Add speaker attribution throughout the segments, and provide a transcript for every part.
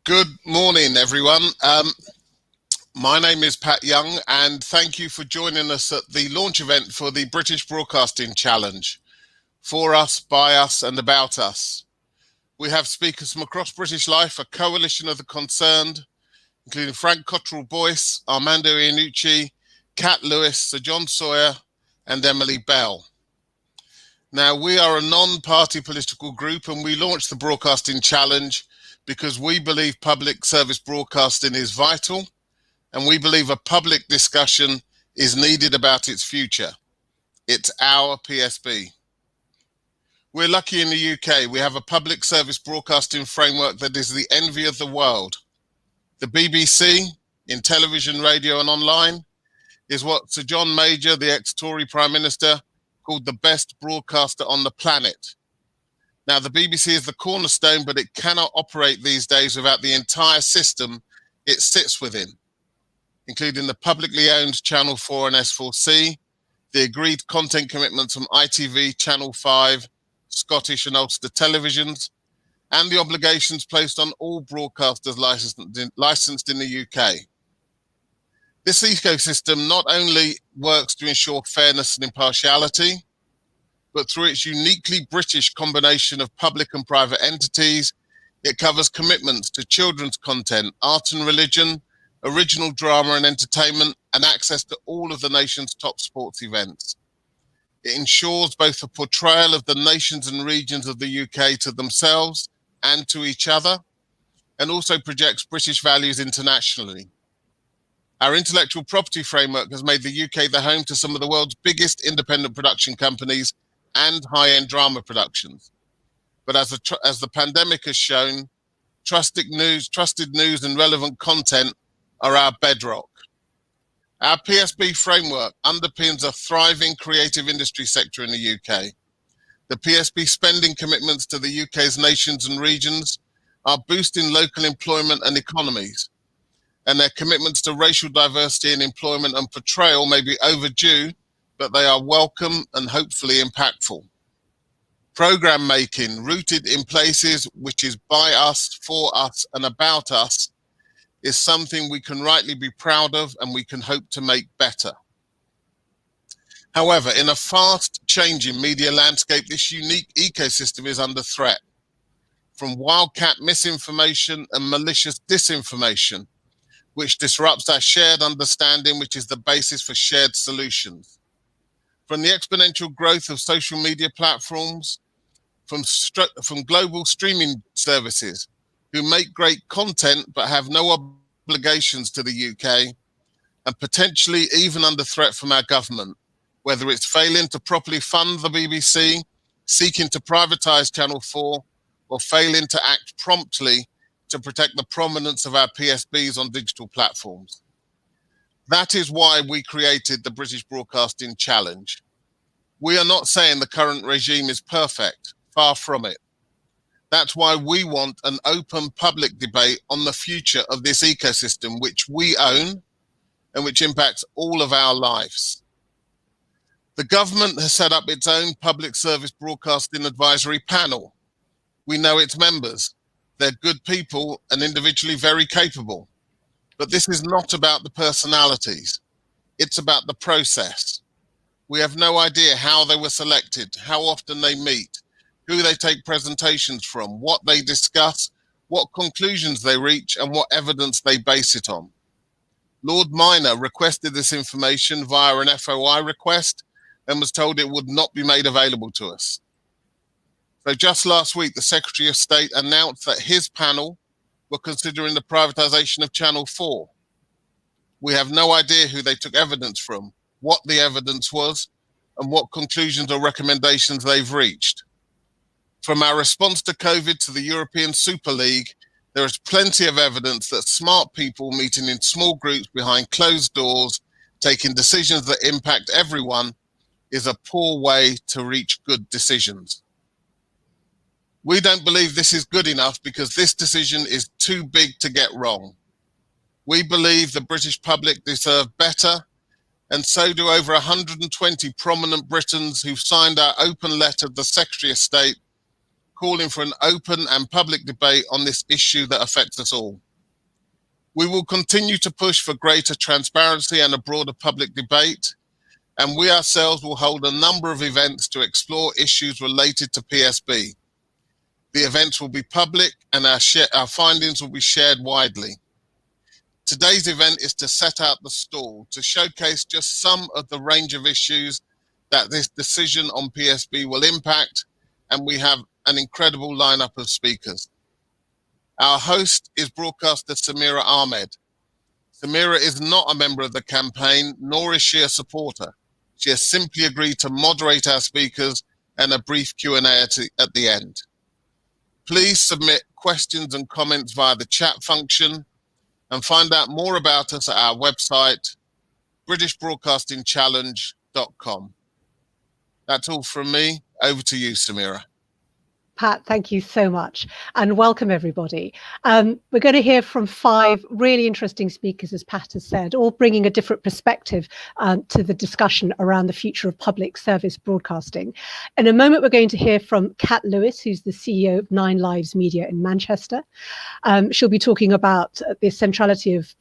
Speaker 1: Good morning, everyone. My name is Pat Young, and thank you for joining us at the launch event for the British Broadcasting Challenge, For Us, By Us and About Us. We have speakers from across British life, a coalition of the concerned, including Frank Cottrell-Boyce, Armando Iannucci, Kat Lewis, Sir John Sawyer, and Emily Bell. Now, we are a non-party political group, and we launched the Broadcasting Challenge because we believe public service broadcasting is vital, and we believe a public discussion is needed about its future. It's our PSB. We're lucky in the UK. We have a public service broadcasting framework that is the envy of the world. The BBC, in television, radio and online, is what Sir John Major, the ex-Tory Prime Minister, called the best broadcaster on the planet. Now, the BBC is the cornerstone, but it cannot operate these days without the entire system it sits within, including the publicly owned Channel 4 and S4C, the agreed content commitments from ITV, Channel 5, Scottish and Ulster televisions, and the obligations placed on all broadcasters licensed in the UK. This ecosystem not only works to ensure fairness and impartiality, but through its uniquely British combination of public and private entities, it covers commitments to children's content, art and religion, original drama and entertainment, and access to all of the nation's top sports events. It ensures both a portrayal of the nations and regions of the UK to themselves and to each other, and also projects British values internationally. Our intellectual property framework has made the UK the home to some of the world's biggest independent production companies and high-end drama productions. But as the pandemic has shown, trusted news and relevant content are our bedrock. Our PSB framework underpins a thriving creative industry sector in the UK. The PSB spending commitments to the UK's nations and regions are boosting local employment and economies, and their commitments to racial diversity in employment and portrayal may be overdue, but they are welcome and hopefully impactful. Programme making rooted in places which is by us, for us and about us is something we can rightly be proud of and we can hope to make better. However, in a fast changing media landscape, this unique ecosystem is under threat from wildcat misinformation and malicious disinformation, which disrupts our shared understanding, which is the basis for shared solutions. From the exponential growth of social media platforms, from global streaming services who make great content but have no obligations to the UK, and potentially even under threat from our government, whether it's failing to properly fund the BBC, seeking to privatise Channel 4, or failing to act promptly to protect the prominence of our PSBs on digital platforms. That is why we created the British Broadcasting Challenge. We are not saying the current regime is perfect, far from it. That's why we want an open public debate on the future of this ecosystem, which we own and which impacts all of our lives. The government has set up its own public service broadcasting advisory panel. We know its members. They're good people and individually very capable. But this is not about the personalities. It's about the process. We have no idea how they were selected, how often they meet, who they take presentations from, what they discuss, what conclusions they reach, and what evidence they base it on. Lord Minor requested this information via an FOI request and was told it would not be made available to us. So just last week, the Secretary of State announced that his panel were considering the privatisation of Channel 4. We have no idea who they took evidence from, what the evidence was, and what conclusions or recommendations they've reached. From our response to COVID to the European Super League, there is plenty of evidence that smart people meeting in small groups behind closed doors, taking decisions that impact everyone, is a poor way to reach good decisions. We don't believe this is good enough because this decision is too big to get wrong. We believe the British public deserve better, and so do over 120 prominent Britons who've signed our open letter to the Secretary of State calling for an open and public debate on this issue that affects us all. We will continue to push for greater transparency and a broader public debate, and we ourselves will hold a number of events to explore issues related to PSB. The events will be public and our findings will be shared widely. Today's event is to set out the stall, to showcase just some of the range of issues that this decision on PSB will impact, and we have an incredible lineup of speakers. Our host is broadcaster Samira Ahmed. Samira is not a member of the campaign, nor is she a supporter. She has simply agreed to moderate our speakers and a brief Q&A at the end. Please submit questions and comments via the chat function, and find out more about us at our website, britishbroadcastingchallenge.com. That's all from me. Over to you, Samira.
Speaker 2: Pat, thank you so much, and welcome everybody. We're going to hear from 5 really interesting speakers, as Pat has said, all bringing a different perspective to the discussion around the future of public service broadcasting. In a moment, we're going to hear from Kat Lewis, who's the CEO of 9 Lives Media in Manchester. She'll be talking about the centrality of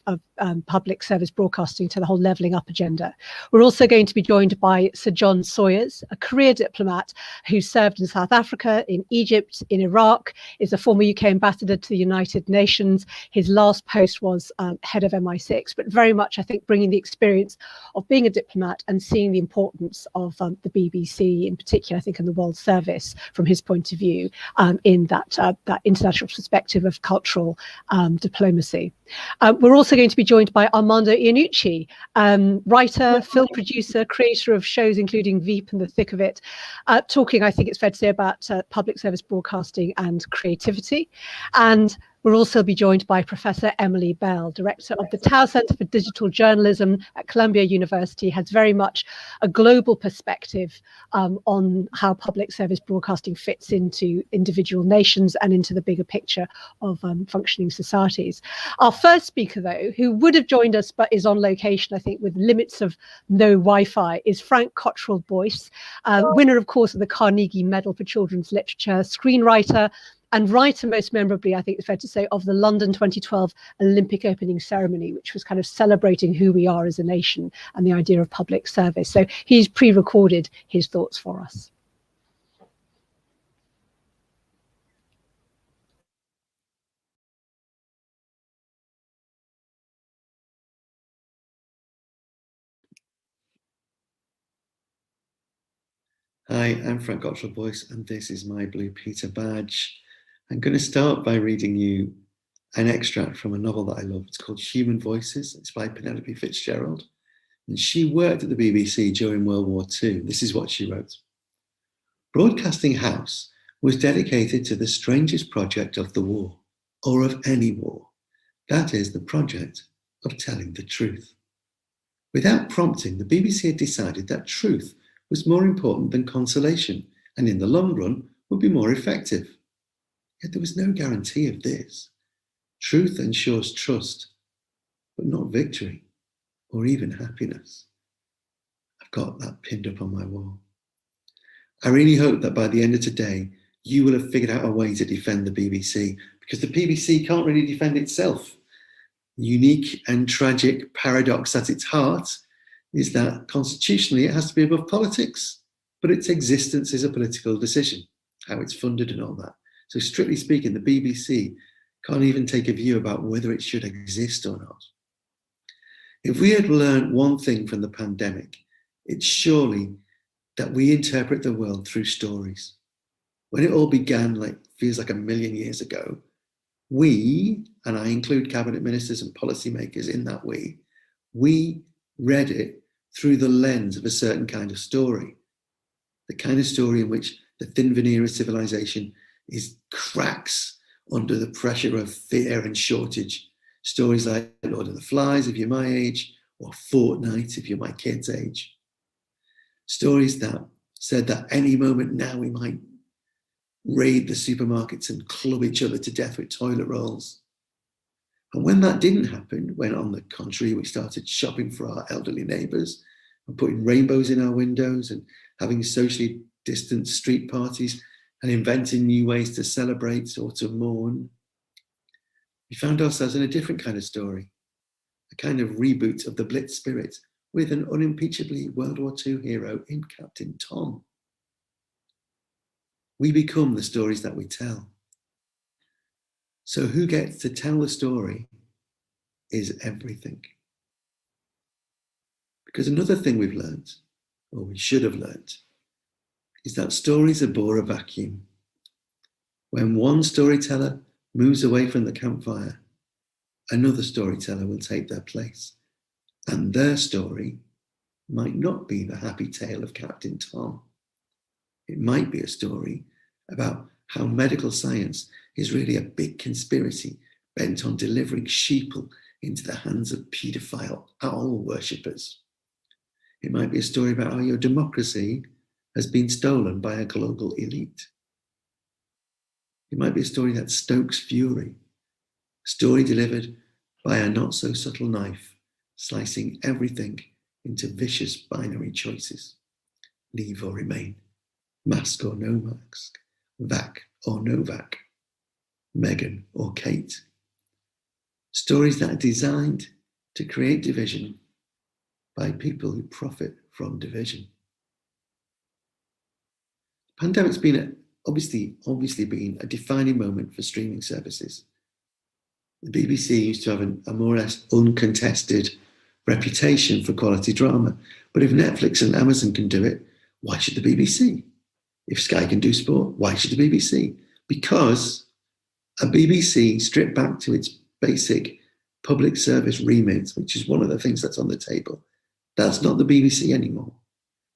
Speaker 2: public service broadcasting to the whole levelling up agenda. We're also going to be joined by Sir John Sawyers, a career diplomat who served in South Africa, in Egypt, in Iraq, is a former UK ambassador to the United Nations. His last post was head of MI6, but very much, I think, bringing the experience of being a diplomat and seeing the importance of the BBC, in particular, I think, in the World Service, from his point of view, in that international perspective of cultural diplomacy. We're also going to be joined by Armando Iannucci, writer, film producer, creator of shows including Veep and The Thick of It, talking, I think it's fair to say, about public service broadcasting and creativity. And we'll also be joined by Professor Emily Bell, director of the Tower Centre for Digital Journalism at Columbia University, has very much a global perspective on how public service broadcasting fits into individual nations and into the bigger picture of functioning societies. Our first speaker, though, who would have joined us but is on location, I think, with limits of no Wi-Fi, is Frank Cottrell Boyce, winner, of course, of the Carnegie Medal for Children's Literature, screenwriter, and writer, most memorably, I think it's fair to say, of the London 2012 Olympic opening ceremony, which was kind of celebrating who we are as a nation and the idea of public service. So he's pre-recorded his thoughts for us.
Speaker 3: Hi, I'm Frank Cottrell Boyce, and this is my Blue Peter badge. I'm going to start by reading you an extract from a novel that I love. It's called Human Voices. It's by Penelope Fitzgerald. And she worked at the BBC during World War II. This is what she wrote. Broadcasting House was dedicated to the strangest project of the war, or of any war. That is the project of telling the truth. Without prompting, the BBC had decided that truth was more important than consolation, and in the long run would be more effective. Yet there was no guarantee of this. Truth ensures trust, but not victory or even happiness. I've got that pinned up on my wall. I really hope that by the end of today, you will have figured out a way to defend the BBC, because the BBC can't really defend itself. The unique and tragic paradox at its heart is that constitutionally it has to be above politics, but its existence is a political decision, how it's funded and all that. So strictly speaking, the BBC can't even take a view about whether it should exist or not. If we had learned one thing from the pandemic, it's surely that we interpret the world through stories. When it all began, feels like a million years ago, we, and I include cabinet ministers and policymakers in that we read it through the lens of a certain kind of story. The kind of story in which the thin veneer of civilization cracks under the pressure of fear and shortage. Stories like Lord of the Flies, if you're my age, or Fortnite, if you're my kid's age. Stories that said that any moment now we might raid the supermarkets and club each other to death with toilet rolls. And when that didn't happen, when on the contrary, we started shopping for our elderly neighbours and putting rainbows in our windows and having socially distant street parties, and inventing new ways to celebrate or to mourn, we found ourselves in a different kind of story, a kind of reboot of the Blitz spirit with an unimpeachably World War II hero in Captain Tom. We become the stories that we tell. So who gets to tell the story is everything. Because another thing we've learned, or we should have learned, is that stories abhor a vacuum. When one storyteller moves away from the campfire, another storyteller will take their place. And their story might not be the happy tale of Captain Tom. It might be a story about how medical science is really a big conspiracy bent on delivering sheeple into the hands of paedophile owl worshippers. It might be a story about how your democracy has been stolen by a global elite. It might be a story that stokes fury, a story delivered by a not so subtle knife, slicing everything into vicious binary choices. Leave or remain, mask or no mask, vac or no vac, Meghan or Kate. Stories that are designed to create division by people who profit from division. The pandemic's been obviously been a defining moment for streaming services. The BBC used to have a more or less uncontested reputation for quality drama, but if Netflix and Amazon can do it, why should the BBC? If Sky can do sport, why should the BBC? Because a BBC stripped back to its basic public service remit, which is one of the things that's on the table, that's not the BBC anymore.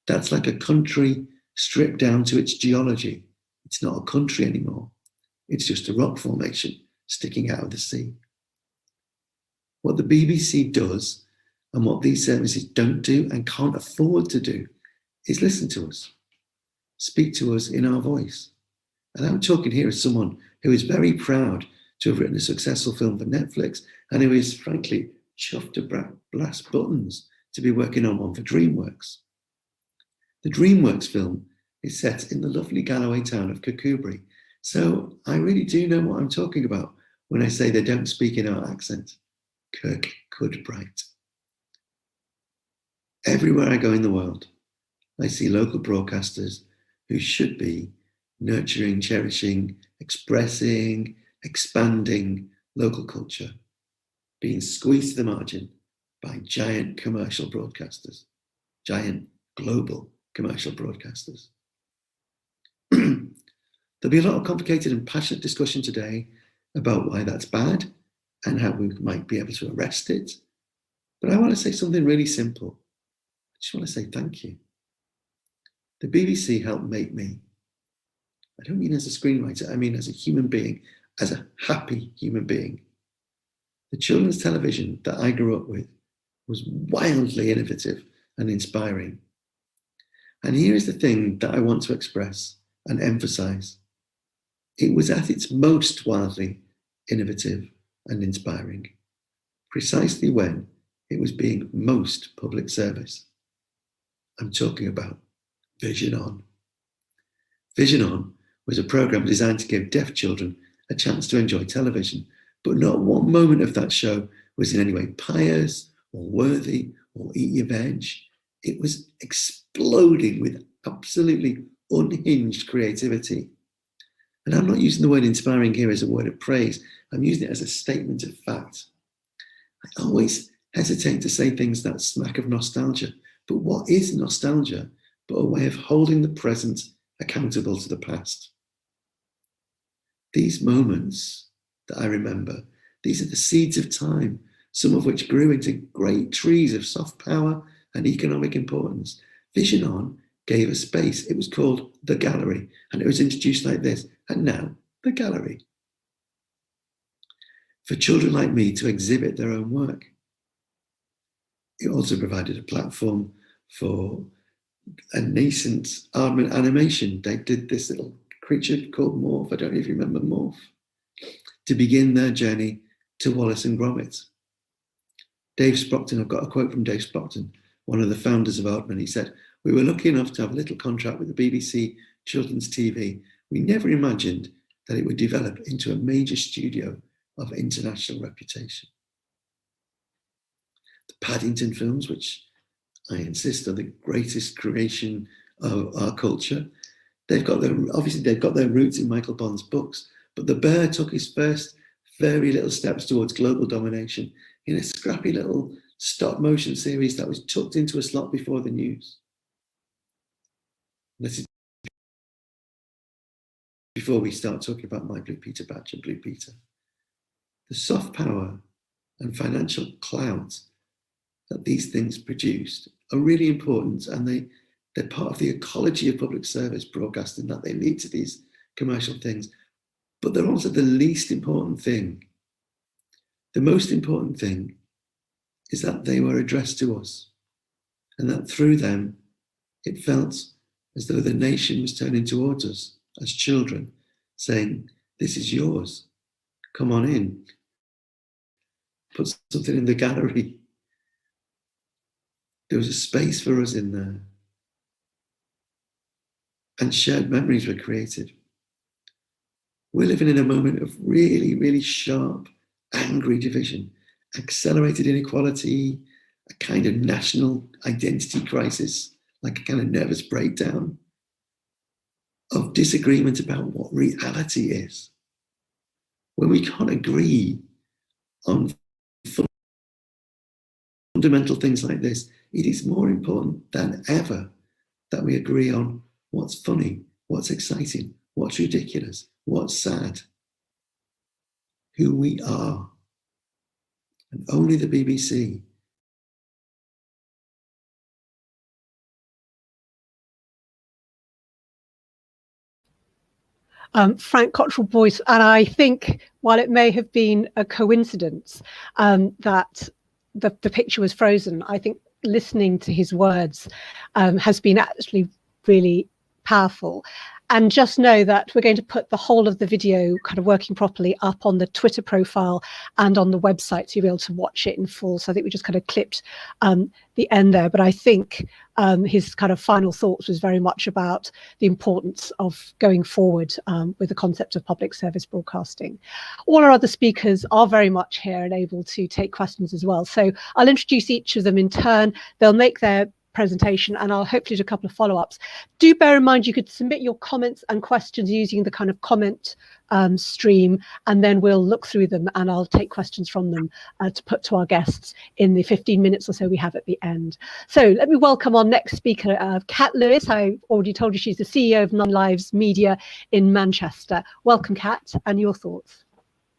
Speaker 3: That's like a country stripped down to its geology. It's not a country anymore. It's just a rock formation sticking out of the sea. What the BBC does and what these services don't do and can't afford to do is listen to us, speak to us in our voice. And I'm talking here as someone who is very proud to have written a successful film for Netflix and who is frankly chuffed to blast buttons to be working on one for DreamWorks. The DreamWorks film is set in the lovely Galloway town of Kirkcudbright, so I really do know what I'm talking about when I say they don't speak in our accent. Kirkcudbright. Everywhere I go in the world, I see local broadcasters who should be nurturing, cherishing, expressing, expanding local culture, being squeezed to the margin by giant commercial broadcasters, giant global commercial broadcasters. There'll be a lot of complicated and passionate discussion today about why that's bad and how we might be able to arrest it. But I want to say something really simple. I just want to say thank you. The BBC helped make me. I don't mean as a screenwriter, I mean as a human being, as a happy human being. The children's television that I grew up with was wildly innovative and inspiring. And here is the thing that I want to express and emphasize. It was at its most wildly innovative and inspiring, precisely when it was being most public service. I'm talking about Vision On. Vision On was a program designed to give deaf children a chance to enjoy television, but not one moment of that show was in any way pious or worthy or eat your veg. It was exploding with absolutely unhinged creativity. And I'm not using the word inspiring here as a word of praise. I'm using it as a statement of fact. I always hesitate to say things that smack of nostalgia, but what is nostalgia but a way of holding the present accountable to the past? These moments that I remember, these are the seeds of time, some of which grew into great trees of soft power and economic importance. Vision On gave a space. It was called The Gallery, and it was introduced like this, and now The Gallery. For children like me to exhibit their own work. It also provided a platform for a nascent animation. They did this little creature called Morph. I don't know if you remember Morph. To begin their journey to Wallace and Gromit. Dave Sprockton, I've got a quote from Dave Sprockton, one of the founders of Aardman. He said, "We were lucky enough to have a little contract with the BBC Children's TV We never imagined that it would develop into a major studio of international reputation. The Paddington films, which I insist are the greatest creation of our culture, obviously they've got their roots in Michael Bond's books, but The Bear took his first very little steps towards global domination in a scrappy little stop motion series that was tucked into a slot before the news. This is before we start talking about My Blue Peter Badge and Blue Peter. The soft power and financial clout that these things produced are really important, and they're part of the ecology of public service broadcasting, that they lead to these commercial things. But they're also the least important thing. The most important thing is that they were addressed to us, and that through them, it felt as though the nation was turning towards us as children, saying, this is yours, come on in, put something in the gallery. There was a space for us in there, and shared memories were created. We're living in a moment of really, really sharp, angry division, accelerated inequality, a kind of national identity crisis, like a kind of nervous breakdown of disagreement about what reality is. When we can't agree on fundamental things like this, it is more important than ever that we agree on what's funny, what's exciting, what's ridiculous, what's sad, who we are. And only the BBC
Speaker 2: Frank Cottrell Boyce, and I think while it may have been a coincidence that the picture was frozen, I think listening to his words has been actually really powerful. And just know that we're going to put the whole of the video kind of working properly up on the Twitter profile and on the website, so you'll be able to watch it in full. So I think we just kind of clipped the end there. But I think his kind of final thoughts was very much about the importance of going forward with the concept of public service broadcasting. All our other speakers are very much here and able to take questions as well. So I'll introduce each of them in turn. They'll make their presentation and I'll hopefully do a couple of follow-ups. Do bear in mind you could submit your comments and questions using the kind of comment stream, and then we'll look through them and I'll take questions from them to put to our guests in the 15 minutes or so we have at the end. So let me welcome our next speaker, Kat Lewis. I already told you she's the CEO of Nine Lives Media in Manchester. Welcome, Kat, and your thoughts.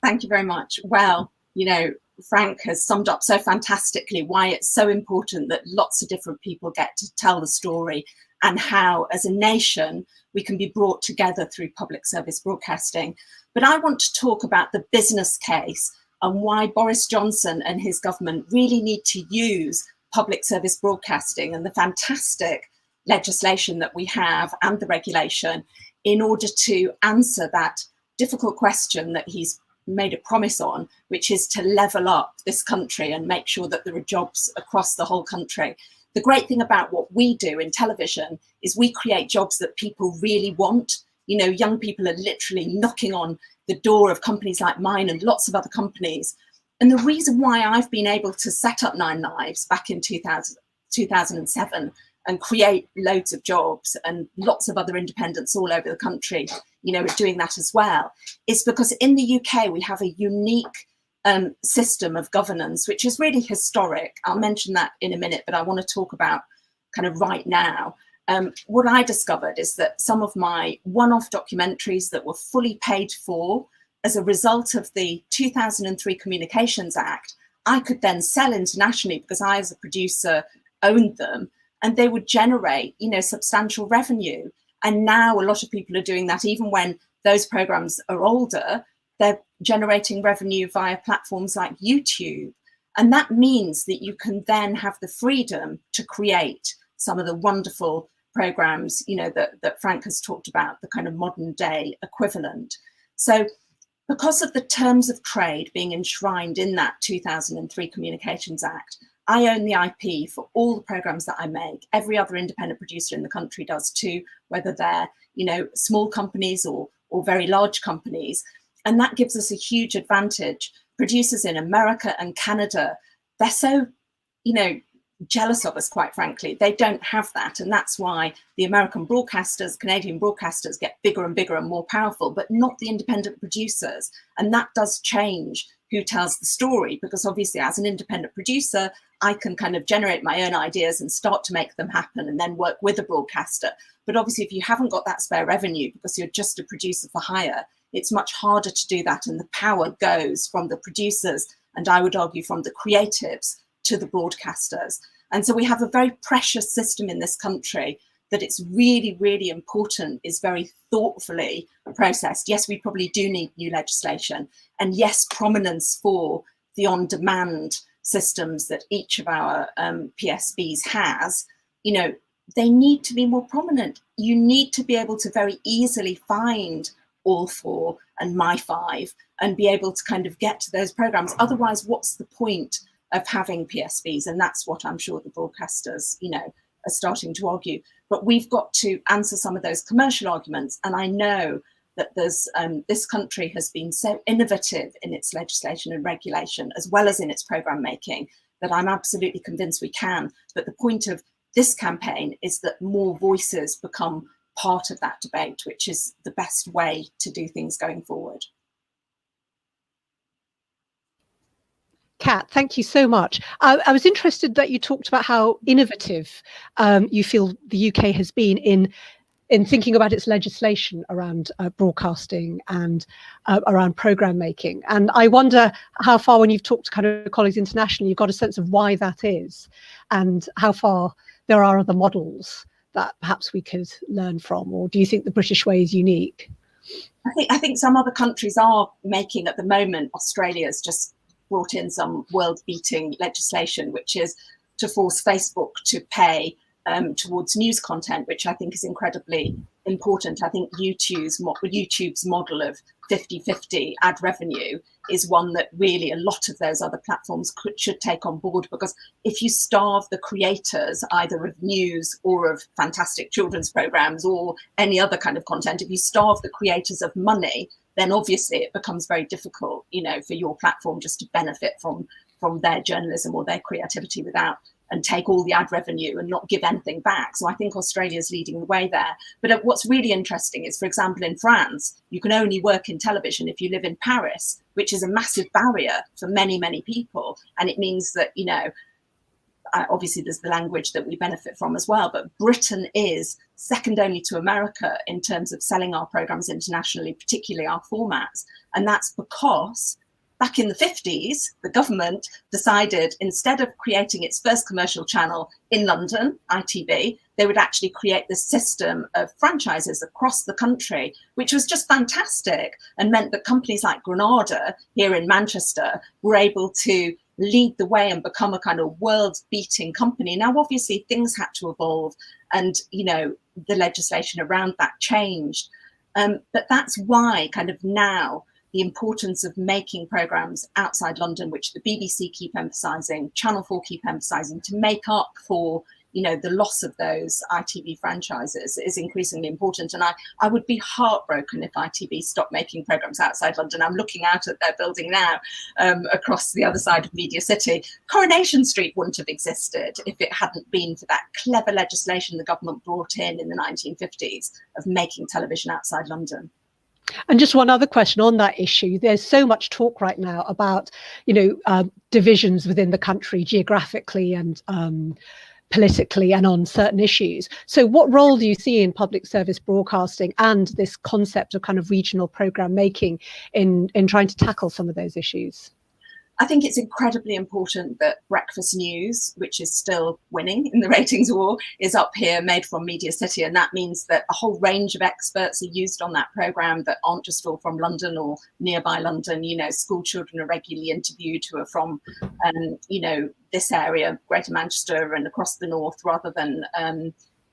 Speaker 4: Thank you very much. Well, you know, Frank has summed up so fantastically why it's so important that lots of different people get to tell the story, and how as a nation we can be brought together through public service broadcasting. But I want to talk about the business case and why Boris Johnson and his government really need to use public service broadcasting and the fantastic legislation that we have and the regulation in order to answer that difficult question that he's made a promise on, which is to level up this country and make sure that there are jobs across the whole country. The great thing about what we do in television is we create jobs that people really want. You know, young people are literally knocking on the door of companies like mine and lots of other companies. And the reason why I've been able to set up Nine Lives back in 2007 and create loads of jobs, and lots of other independents all over the country, you know, are doing that as well, is because in the UK we have a unique system of governance, which is really historic. I'll mention that in a minute, but I want to talk about kind of right now. What I discovered is that some of my one-off documentaries that were fully paid for as a result of the 2003 Communications Act, I could then sell internationally because I, as a producer, owned them, and they would generate, you know, substantial revenue. And now a lot of people are doing that. Even when those programs are older, they're generating revenue via platforms like YouTube. And that means that you can then have the freedom to create some of the wonderful programs, you know, that Frank has talked about, the kind of modern day equivalent. So because of the terms of trade being enshrined in that 2003 Communications Act, I own the IP for all the programs that I make. Every other independent producer in the country does too, whether they're, you know, small companies or very large companies. And that gives us a huge advantage. Producers in America and Canada, they're so, you know, jealous of us, quite frankly. They don't have that. And that's why the American broadcasters, Canadian broadcasters get bigger and bigger and more powerful, but not the independent producers. And that does change who tells the story, because obviously as an independent producer, I can kind of generate my own ideas and start to make them happen and then work with a broadcaster. But obviously if you haven't got that spare revenue because you're just a producer for hire, it's much harder to do that. And the power goes from the producers, and I would argue from the creatives, to the broadcasters. And so we have a very precious system in this country that it's really, really important is very thoughtfully processed. Yes, we probably do need new legislation. And yes, prominence for the on-demand systems that each of our PSBs has, you know, they need to be more prominent. You need to be able to very easily find All4 and My5 and be able to kind of get to those programs. Otherwise, what's the point of having PSBs? And that's what I'm sure the broadcasters, you know, are starting to argue. But we've got to answer some of those commercial arguments. And I know that there's this country has been so innovative in its legislation and regulation, as well as in its program making, that I'm absolutely convinced we can. But the point of this campaign is that more voices become part of that debate, which is the best way to do things going forward.
Speaker 2: Kat, thank you so much. I was interested that you talked about how innovative you feel the UK has been in thinking about its legislation around broadcasting and around programme making. And I wonder how far, when you've talked to kind of colleagues internationally, you've got a sense of why that is, and how far there are other models that perhaps we could learn from, or do you think the British way is unique?
Speaker 4: I think some other countries are making at the moment. Australia's just brought in some world-beating legislation, which is to force Facebook to pay towards news content, which I think is incredibly important. I think YouTube's model of 50-50 ad revenue is one that really a lot of those other platforms should take on board, because if you starve the creators either of news or of fantastic children's programs or any other kind of content, if you starve the creators of money, then obviously it becomes very difficult, you know, for your platform just to benefit from their journalism or their creativity without, and take all the ad revenue and not give anything back. So I think Australia's leading the way there. But what's really interesting is, for example, in France, you can only work in television if you live in Paris, which is a massive barrier for many, many people. And it means that, you know, obviously there's the language that we benefit from as well, but Britain is second only to America in terms of selling our programs internationally, particularly our formats. And that's because back in the 50s, the government decided, instead of creating its first commercial channel in London, ITV, they would actually create this system of franchises across the country, which was just fantastic and meant that companies like Granada here in Manchester were able to lead the way and become a kind of world-beating company. Now, obviously, things had to evolve and, you know, the legislation around that changed. But that's why kind of now the importance of making programs outside London, which the BBC keep emphasising, Channel 4 keep emphasising, to make up for, you know, the loss of those ITV franchises is increasingly important. And I would be heartbroken if ITV stopped making programs outside London. I'm looking out at their building now across the other side of Media City. Coronation Street wouldn't have existed if it hadn't been for that clever legislation the government brought in the 1950s of making television outside London.
Speaker 2: And just one other question on that issue. There's so much talk right now about, you know, divisions within the country geographically and politically and on certain issues. So what role do you see in public service broadcasting and this concept of kind of regional programme making in trying to tackle some of those issues?
Speaker 4: I think it's incredibly important that Breakfast News, which is still winning in the ratings war, is up here, made from Media City. And that means that a whole range of experts are used on that programme that aren't just all from London or nearby London. You know, school children are regularly interviewed who are from, you know, this area, Greater Manchester and across the north, rather than,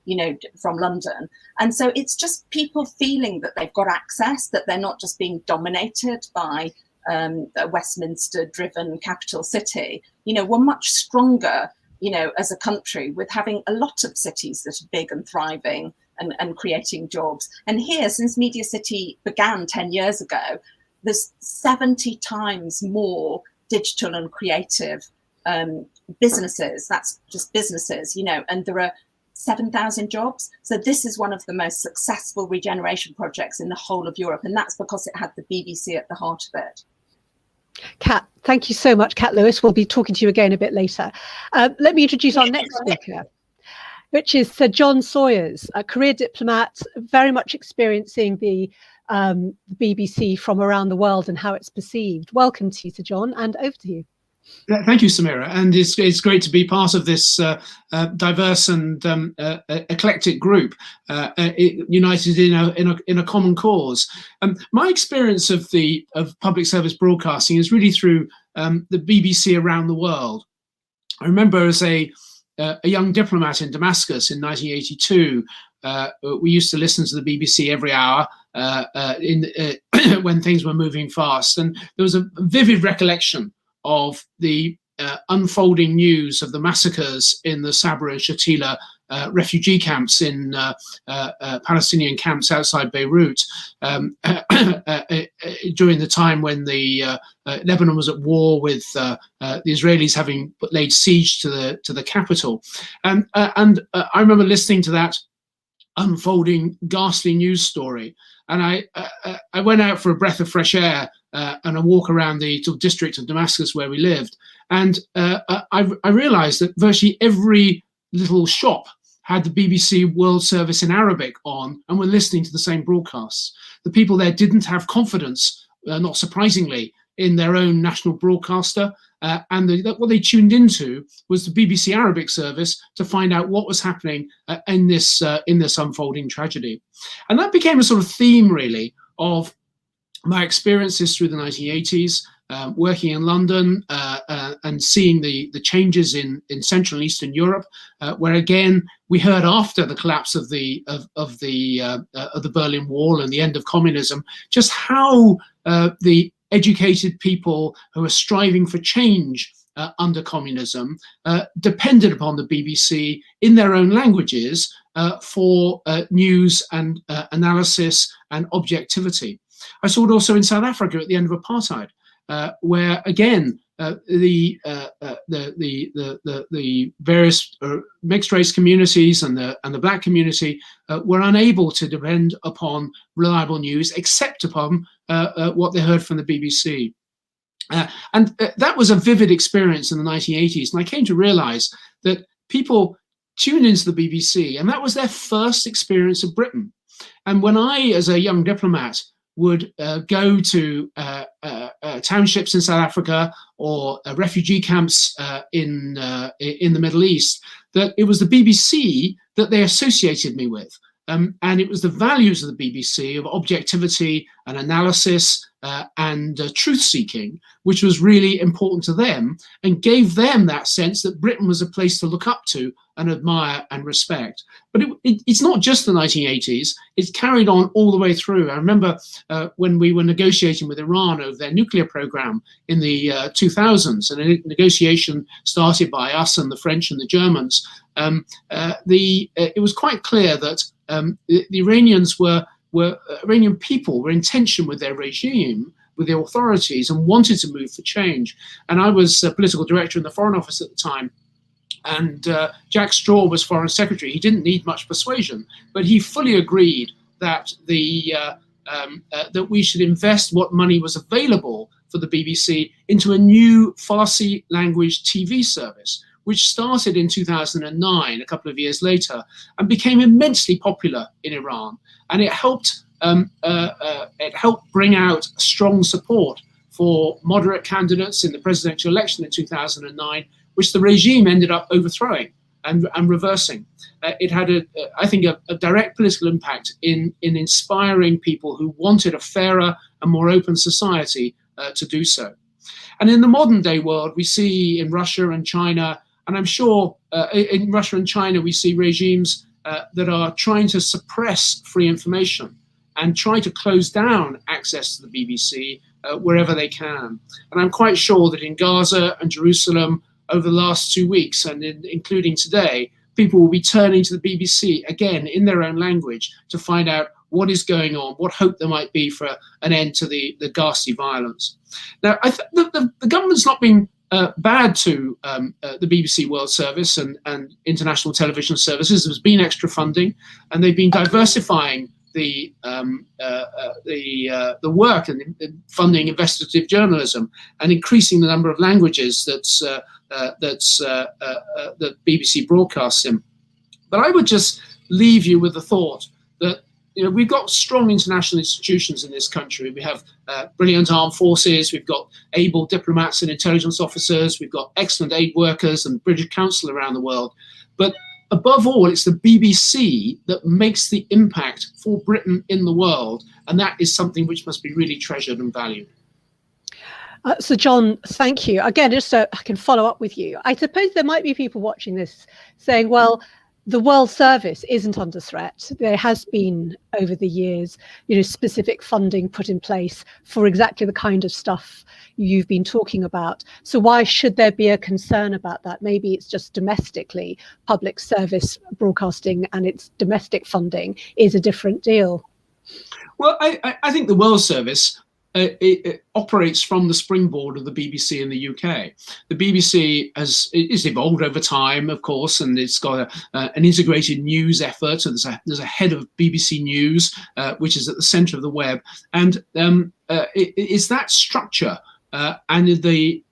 Speaker 4: you know, from London. And so it's just people feeling that they've got access, that they're not just being dominated by a Westminster-driven capital city, you know, we're much stronger, you know, as a country, with having a lot of cities that are big and thriving and creating jobs. And here, since Media City began 10 years ago, there's 70 times more digital and creative businesses. That's just businesses, you know, and there are 7,000 jobs. So this is one of the most successful regeneration projects in the whole of Europe. And that's because it had the BBC at the heart of it.
Speaker 2: Kat, thank you so much. Kat Lewis, we'll be talking to you again a bit later. Let me introduce our next speaker, which is Sir John Sawyers, a career diplomat, very much experiencing the BBC from around the world and how it's perceived. Welcome to you, Sir John, and over to you.
Speaker 5: Thank you, Samira, and it's great to be part of this diverse and eclectic group, united in a common cause. My experience of public service broadcasting is really through the BBC around the world. I remember as a young diplomat in Damascus in 1982, we used to listen to the BBC every hour when things were moving fast, and there was a vivid recollection of the unfolding news of the massacres in the Sabra and Shatila refugee camps in Palestinian camps outside Beirut during the time when Lebanon was at war with the Israelis having laid siege to the capital. And I remember listening to that unfolding ghastly news story, and I went out for a breath of fresh air and a walk around the district of Damascus where we lived, and I realized that virtually every little shop had the BBC World Service in Arabic on and were listening to the same broadcasts. The people there didn't have confidence, not surprisingly, in their own national broadcaster, and what they tuned into was the BBC Arabic service to find out what was happening in this unfolding tragedy. And that became a sort of theme, really, of my experiences through the 1980s, working in London and seeing the changes in Central and Eastern Europe, where again we heard after the collapse of the Berlin Wall and the end of communism, just how the educated people who were striving for change under communism depended upon the BBC in their own languages for news and analysis and objectivity. I saw it also in South Africa at the end of apartheid, where again the various mixed race communities and the black community were unable to depend upon reliable news except upon what they heard from the BBC. And that was a vivid experience in the 1980s. And I came to realize that people tuned into the BBC and that was their first experience of Britain. And when I, as a young diplomat, would go to townships in South Africa or refugee camps in the Middle East, that it was the BBC that they associated me with. And it was the values of the BBC of objectivity and analysis and truth-seeking, which was really important to them and gave them that sense that Britain was a place to look up to and admire and respect. But it's not just the 1980s, it's carried on all the way through. I remember when we were negotiating with Iran over their nuclear program in the 2000s, and a negotiation started by us and the French and the Germans, it was quite clear that the Iranians Iranian people were in tension with their regime, with the authorities, and wanted to move for change. And I was a political director in the Foreign Office at the time, and Jack Straw was Foreign Secretary. He didn't need much persuasion, but he fully agreed that that we should invest what money was available for the BBC into a new Farsi language TV service, which started in 2009, a couple of years later, and became immensely popular in Iran. And it helped bring out strong support for moderate candidates in the presidential election in 2009, which the regime ended up overthrowing and reversing. It had, I think, a direct political impact in inspiring people who wanted a fairer and more open society to do so. And in the modern day world, we see in Russia and China, and I'm sure in Russia and China, we see regimes that are trying to suppress free information and try to close down access to the BBC wherever they can. And I'm quite sure that in Gaza and Jerusalem over the last 2 weeks, and including today, people will be turning to the BBC again in their own language to find out what is going on, what hope there might be for an end to the ghastly violence. Now, the government's not been bad to the BBC World Service and international television services. There's been extra funding, and they've been diversifying the work and funding investigative journalism and increasing the number of languages that BBC broadcasts in. But I would just leave you with the thought that we've got strong international institutions in this country. We have brilliant armed forces, we've got able diplomats and intelligence officers, we've got excellent aid workers and British Council around the world. But above all, it's the BBC that makes the impact for Britain in the world, and that is something which must be really treasured and valued.
Speaker 2: So John, thank you. Again, just so I can follow up with you, I suppose there might be people watching this saying, well, the World Service isn't under threat. There has been over the years, specific funding put in place for exactly the kind of stuff you've been talking about. So why should there be a concern about that? Maybe it's just domestically public service broadcasting and its domestic funding is a different deal.
Speaker 5: Well, I think the World Service it operates from the springboard of the BBC in the UK. The BBC is evolved over time, of course, and it's got an integrated news effort. So there's a head of BBC News, which is at the centre of the web, and it's that structure and the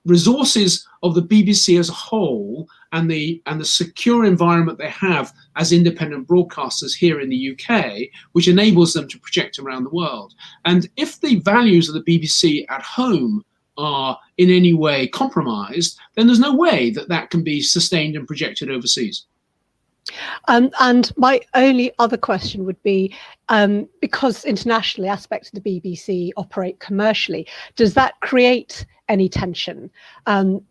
Speaker 5: resources of the BBC as a whole, and the secure environment they have as independent broadcasters here in the UK, which enables them to project around the world. And if the values of the BBC at home are in any way compromised, then there's no way that can be sustained and projected overseas.
Speaker 2: And my only other question would be, because internationally aspects of the BBC operate commercially, does that create any tension?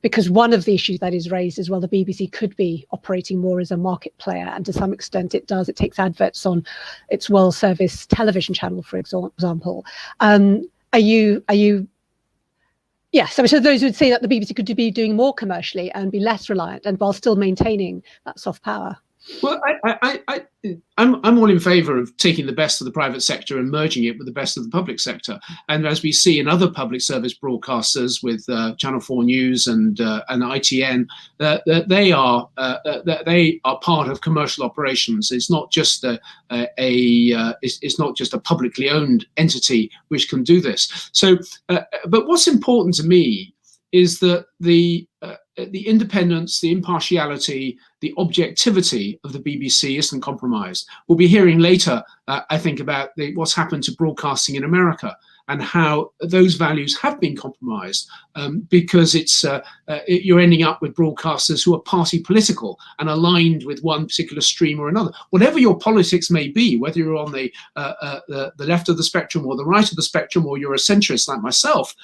Speaker 2: Because one of the issues that is raised is, well, the BBC could be operating more as a market player, and to some extent it does. It takes adverts on its World Service television channel, for example. Are you? Yes, so those would say that the BBC could be doing more commercially and be less reliant, and while still maintaining that soft power.
Speaker 5: Well, I'm all in favour of taking the best of the private sector and merging it with the best of the public sector. And as we see in other public service broadcasters with Channel 4 News and ITN, they are part of commercial operations. It's not just it's not just a publicly owned entity which can do this. So, but what's important to me is that the independence, the impartiality, the objectivity of the BBC isn't compromised. We'll be hearing later, I think, about what's happened to broadcasting in America and how those values have been compromised because you're ending up with broadcasters who are party political and aligned with one particular stream or another. Whatever your politics may be, whether you're on the left of the spectrum or the right of the spectrum, or you're a centrist like myself,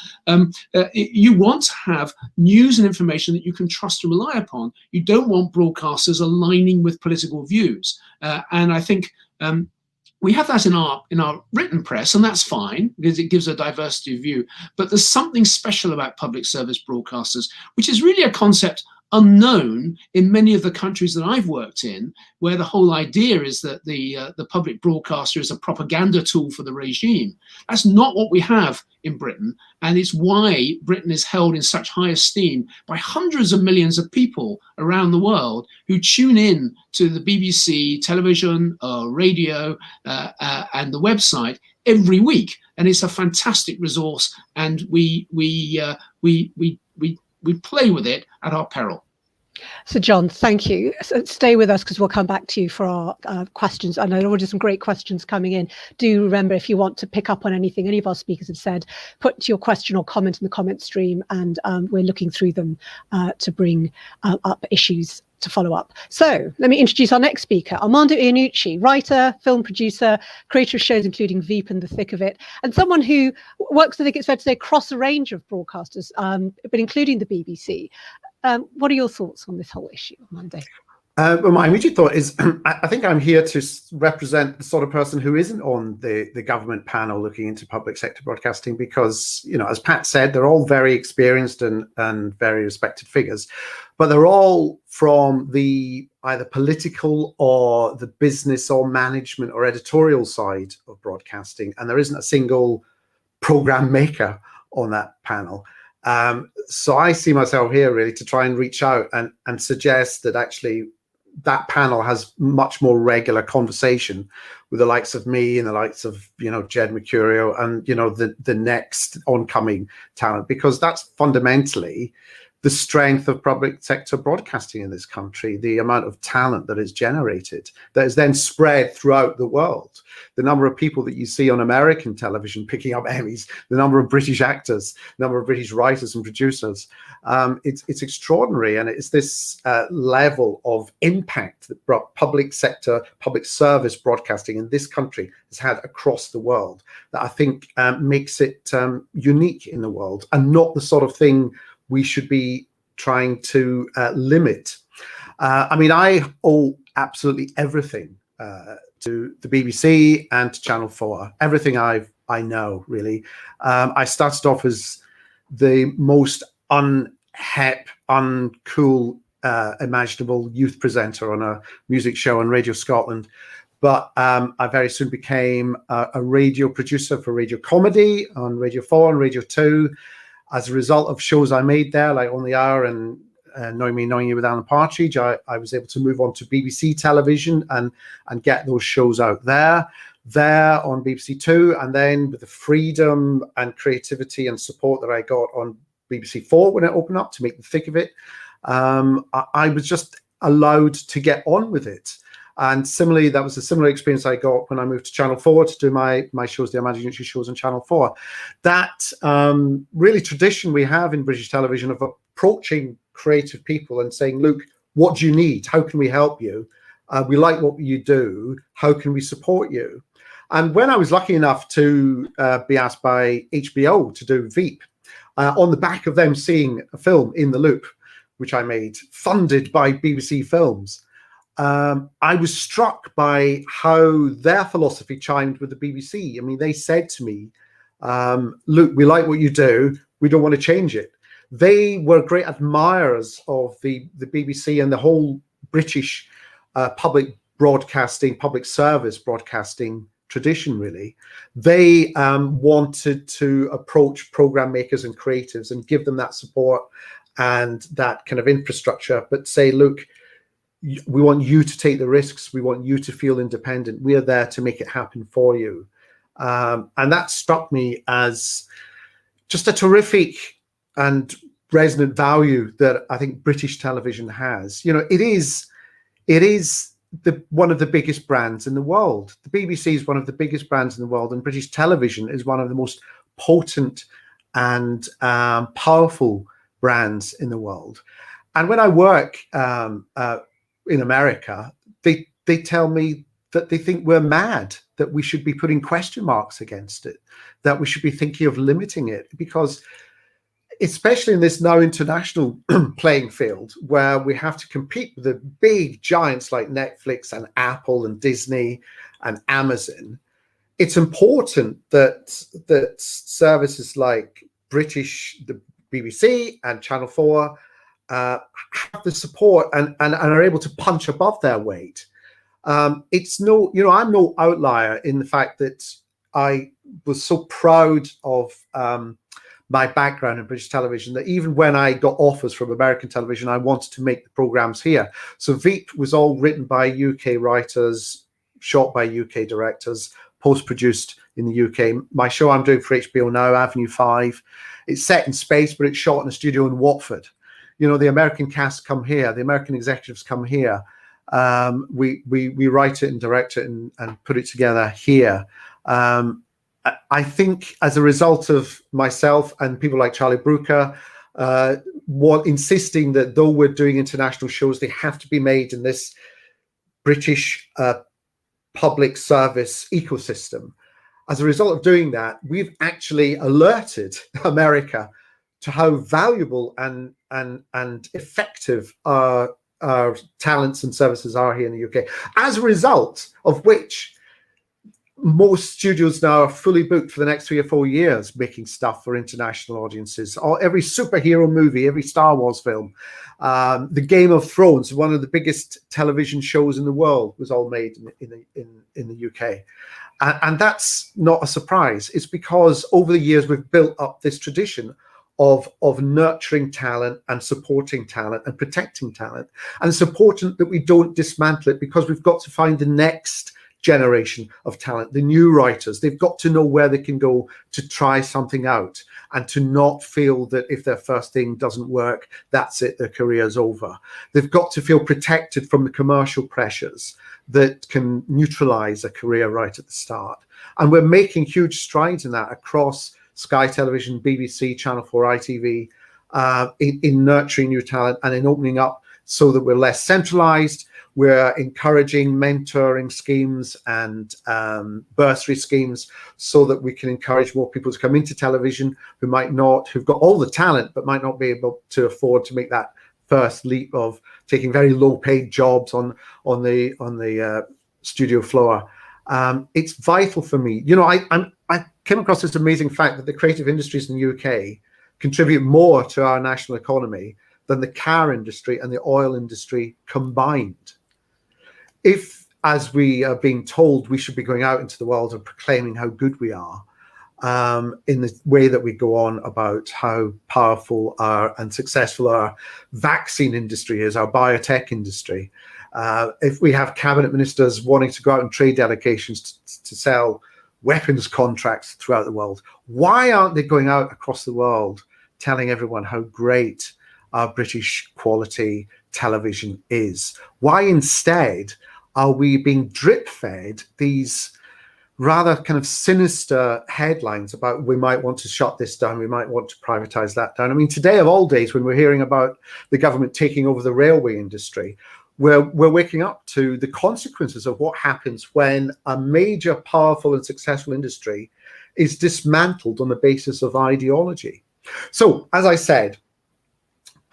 Speaker 5: you want to have news and information that you can trust and rely upon. You don't want broadcasters aligning with political views. And I think we have that in our written press, and that's fine because it gives a diversity of view. But there's something special about public service broadcasters, which is really a concept unknown in many of the countries that I've worked in, where the whole idea is that the public broadcaster is a propaganda tool for the regime. That's not what we have in Britain, and it's why Britain is held in such high esteem by hundreds of millions of people around the world who tune in to the BBC television, radio, and the website every week. And it's a fantastic resource, and we play with it at our peril.
Speaker 2: So John, thank you. So stay with us because we'll come back to you for our questions. I know there are already some great questions coming in. Do remember, if you want to pick up on anything any of our speakers have said, put your question or comment in the comment stream, and we're looking through them to bring up issues to follow up. So let me introduce our next speaker, Armando Iannucci, writer, film producer, creator of shows including Veep and The Thick of It, and someone who works, I think it's fair to say, across a range of broadcasters, but including the BBC. What are your thoughts on this whole issue, Armando?
Speaker 6: Well, my immediate thought is I think I'm here to represent the sort of person who isn't on the government panel looking into public sector broadcasting, because, you know, as Pat said, they're all very experienced and very respected figures, but they're all from the either political or the business or management or editorial side of broadcasting, and there isn't a single program maker on that panel. So I see myself here really to try and reach out and suggest that actually that panel has much more regular conversation with the likes of me and the likes of, you know, Jed Mercurio and, you know, the next oncoming talent, because that's fundamentally the strength of public sector broadcasting in this country, the amount of talent that is generated, that is then spread throughout the world. The number of people that you see on American television picking up Emmys, the number of British actors, the number of British writers and producers, it's extraordinary. And it's this level of impact that public sector, public service broadcasting in this country has had across the world that I think makes it unique in the world, and not the sort of thing we should be trying to limit. I mean, I owe absolutely everything to the BBC and to Channel 4. Everything I know, really. I started off as the most unhip, uncool, imaginable youth presenter on a music show on Radio Scotland. But I very soon became a radio producer for radio comedy on Radio 4 and Radio 2. As a result of shows I made there, like On the Hour and Knowing Me, Knowing You with Alan Partridge, I was able to move on to BBC television and get those shows out there on BBC Two. And then with the freedom and creativity and support that I got on BBC Four when it opened up, to make the thick of it, I was just allowed to get on with it. And similarly, that was a similar experience I got when I moved to Channel 4 to do my shows, the Imaginary shows on Channel 4. That really tradition we have in British television of approaching creative people and saying, look, what do you need? How can we help you? We like what you do. How can we support you? And when I was lucky enough to be asked by HBO to do Veep, on the back of them seeing a film, In the Loop, which I made, funded by BBC Films, I was struck by how their philosophy chimed with the BBC. I mean, they said to me, look, we like what you do. We don't want to change it. They were great admirers of the BBC and the whole British public broadcasting, public service broadcasting tradition, really. They wanted to approach program makers and creatives and give them that support and that kind of infrastructure, but say, look, we want you to take the risks. We want you to feel independent. We are there to make it happen for you. And that struck me as just a terrific and resonant value that I think British television has. You know, it is one of the biggest brands in the world. The BBC is one of the biggest brands in the world, and British television is one of the most potent and powerful brands in the world. And when I work in America, they tell me that they think we're mad, that we should be putting question marks against it, that we should be thinking of limiting it, because especially in this now international playing field where we have to compete with the big giants like Netflix and Apple and Disney and Amazon, it's important that services like the BBC and Channel 4 have the support and are able to punch above their weight. It's no, you know, I'm no outlier in the fact that I was so proud of my background in British television that even when I got offers from American television, I wanted to make the programs here. So Veep was all written by UK writers, shot by UK directors, post-produced in the UK. My show I'm doing for HBO now, Avenue 5, it's set in space, but it's shot in a studio in Watford. You know, the American cast come here, the American executives come here. We write it and direct it and put it together here. I think as a result of myself and people like Charlie Brooker, insisting that though we're doing international shows, they have to be made in this British public service ecosystem. As a result of doing that, we've actually alerted America to how valuable and effective our our talents and services are here in the UK. As a result of which, most studios now are fully booked for the next 3 or 4 years making stuff for international audiences. Every superhero movie, every Star Wars film, the Game of Thrones, one of the biggest television shows in the world, was all made in the UK. And that's not a surprise. It's because over the years we've built up this tradition of nurturing talent and supporting talent and protecting talent. And it's important that we don't dismantle it, because we've got to find the next generation of talent, the new writers. They've got to know where they can go to try something out, and to not feel that if their first thing doesn't work, that's it, their career's over. They've got to feel protected from the commercial pressures that can neutralize a career right at the start. And we're making huge strides in that across Sky Television, BBC, Channel 4, ITV, in nurturing new talent and in opening up so that we're less centralized. We're encouraging mentoring schemes and bursary schemes so that we can encourage more people to come into television who've got all the talent, but might not be able to afford to make that first leap of taking very low paid jobs on the studio floor. It's vital for me. You know, I came across this amazing fact that the creative industries in the UK contribute more to our national economy than the car industry and the oil industry combined. If, as we are being told, we should be going out into the world and proclaiming how good we are, in the way that we go on about how powerful and successful our vaccine industry is, our biotech industry, if we have cabinet ministers wanting to go out and trade delegations to sell weapons contracts throughout the world, why aren't they going out across the world telling everyone how great our British quality television is? Why instead are we being drip fed these rather kind of sinister headlines about we might want to shut this down, we might want to privatize that down? I mean, today of all days, when we're hearing about the government taking over the railway industry, we're waking up to the consequences of what happens when a major, powerful and successful industry is dismantled on the basis of ideology. So, as I said,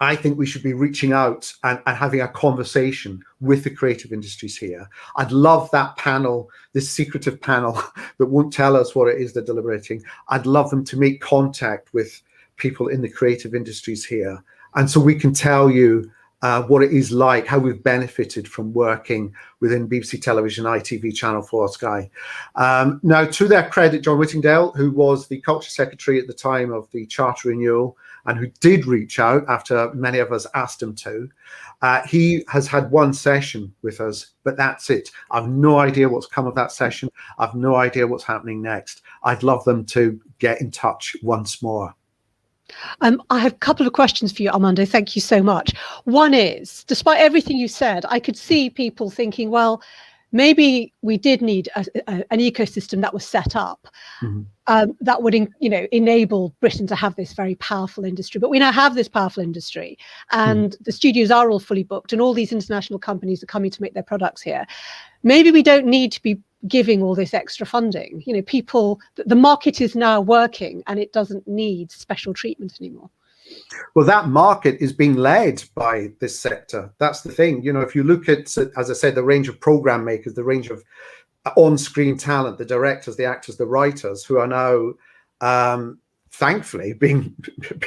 Speaker 6: I think we should be reaching out and having a conversation with the creative industries here. I'd love that panel, this secretive panel that won't tell us what it is they're deliberating. I'd love them to make contact with people in the creative industries here. And so we can tell you what it is like, how we've benefited from working within BBC Television, ITV, Channel 4, Sky. Now, to their credit, John Whittingdale, who was the Culture Secretary at the time of the Charter Renewal, and who did reach out after many of us asked him to, he has had one session with us, but that's it. I've no idea what's come of that session. I've no idea what's happening next. I'd love them to get in touch once more.
Speaker 2: I have a couple of questions for you, Armando. Thank you so much. One is, despite everything you said, I could see people thinking, well, maybe we did need an ecosystem that was set up that would, enable Britain to have this very powerful industry. But we now have this powerful industry, and the studios are all fully booked, and all these international companies are coming to make their products here. Maybe we don't need to be giving all this extra funding. You know, the market is now working, and it doesn't need special treatment anymore.
Speaker 6: Well, that market is being led by this sector. That's the thing. You know, if you look at, as I said, the range of program makers, the range of on-screen talent, the directors, the actors, the writers, who are now, thankfully, being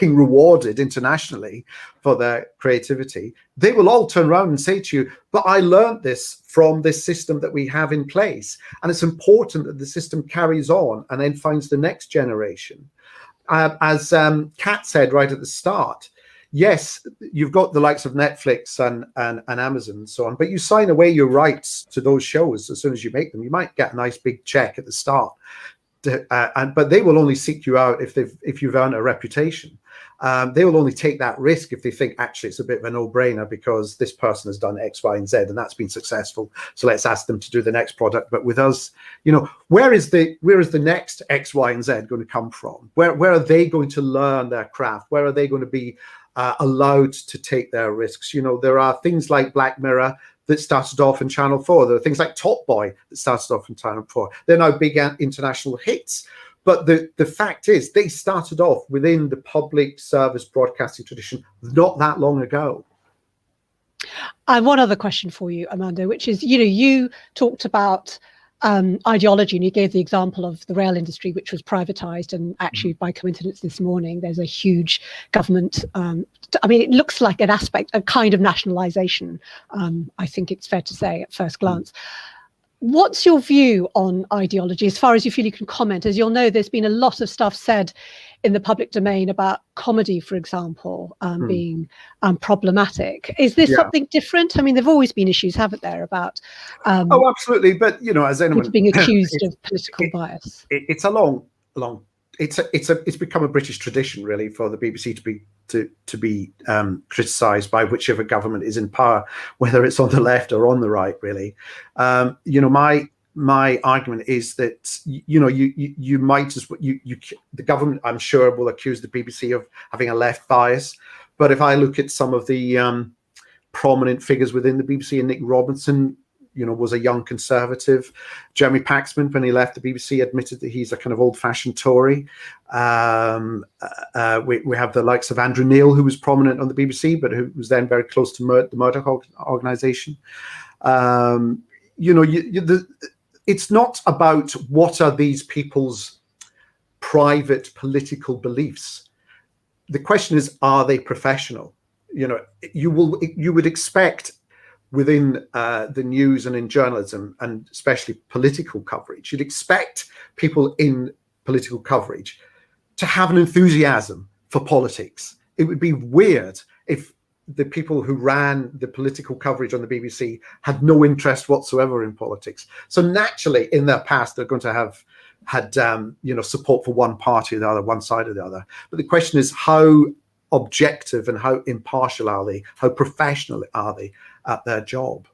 Speaker 6: rewarded internationally for their creativity, they will all turn around and say to you, but I learned this from this system that we have in place. And it's important that the system carries on and then finds the next generation. As Kat said right at the start, yes, you've got the likes of Netflix and Amazon and so on, but you sign away your rights to those shows as soon as you make them. You might get a nice big check at the start, but they will only seek you out if you've earned a reputation. They will only take that risk if they think actually it's a bit of a no-brainer because this person has done X, Y, and Z and that's been successful. So let's ask them to do the next product. But with us, you know, where is the next X, Y, and Z going to come from? Where are they going to learn their craft? Where are they going to be allowed to take their risks? You know, there are things like Black Mirror that started off in Channel 4. There are things like Top Boy that started off in Channel 4. They're now big international hits. But the fact is, they started off within the public service broadcasting tradition not that long ago.
Speaker 2: And one other question for you, Amanda, which is, you talked about ideology, and you gave the example of the rail industry, which was privatized, and actually by coincidence this morning there's a huge government it looks like an aspect, a kind of nationalization, I think it's fair to say at first glance. What's your view on ideology, as far as you feel you can comment? As you'll know, there's been a lot of stuff said in the public domain about comedy, for example, being problematic. Is this something different? I mean, there've always been issues, haven't there, about
Speaker 6: oh, absolutely. But as anyone
Speaker 2: being accused of political bias.
Speaker 6: It's it's become a British tradition, really, for the BBC to be criticised by whichever government is in power, whether it's on the left or on the right, really. My argument is that you might as well, the government, I'm sure, will accuse the BBC of having a left bias, but if I look at some of the prominent figures within the BBC, and Nick Robinson was a young conservative. Jeremy Paxman, when he left the BBC, admitted that he's a kind of old-fashioned Tory. We have the likes of Andrew Neil, who was prominent on the BBC, but who was then very close to the Murdoch organisation. It's not about what are these people's private political beliefs. The question is, are they professional? You would expect within the news and in journalism, and especially political coverage, you'd expect people in political coverage to have an enthusiasm for politics. It would be weird if the people who ran the political coverage on the BBC had no interest whatsoever in politics. So naturally, in their past, they're going to have had support for one party or the other, one side or the other. But the question is, how objective and how impartial are they? How professional are they at their job?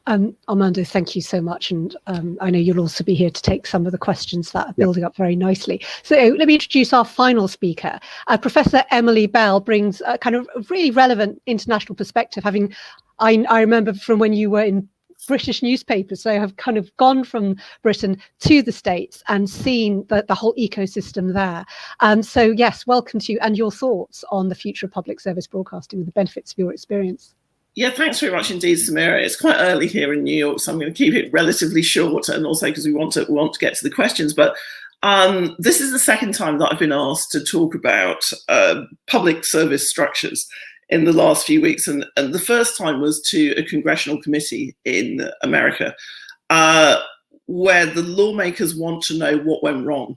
Speaker 2: Armando, thank you so much. And I know you'll also be here to take some of the questions that are building up very nicely. So let me introduce our final speaker. Professor Emily Bell brings a kind of really relevant international perspective, I remember from when you were in British newspapers, so have kind of gone from Britain to the States and seen the whole ecosystem there. So yes, welcome to you, and your thoughts on the future of public service broadcasting with the benefits of your experience.
Speaker 7: Yeah, thanks very much indeed, Samira. It's quite early here in New York, so I'm going to keep it relatively short, and also because we want to get to the questions. But this is the second time that I've been asked to talk about public service structures in the last few weeks, and the first time was to a congressional committee in America, where the lawmakers want to know what went wrong.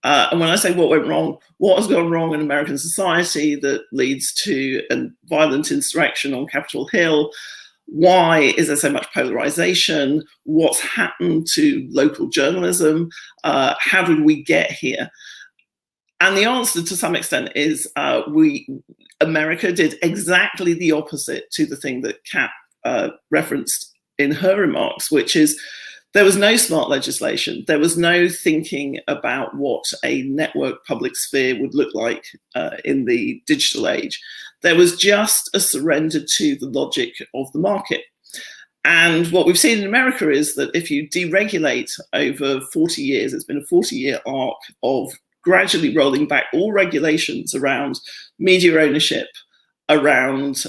Speaker 7: And when I say what went wrong, what has gone wrong in American society that leads to a violent insurrection on Capitol Hill? Why is there so much polarization? What's happened to local journalism? How did we get here? And the answer, to some extent, is America did exactly the opposite to the thing that Kat referenced in her remarks, which is there was no smart legislation. There was no thinking about what a network public sphere would look like in the digital age. There was just a surrender to the logic of the market. And what we've seen in America is that if you deregulate over 40 years, it's been a 40-year arc of gradually rolling back all regulations around media ownership, around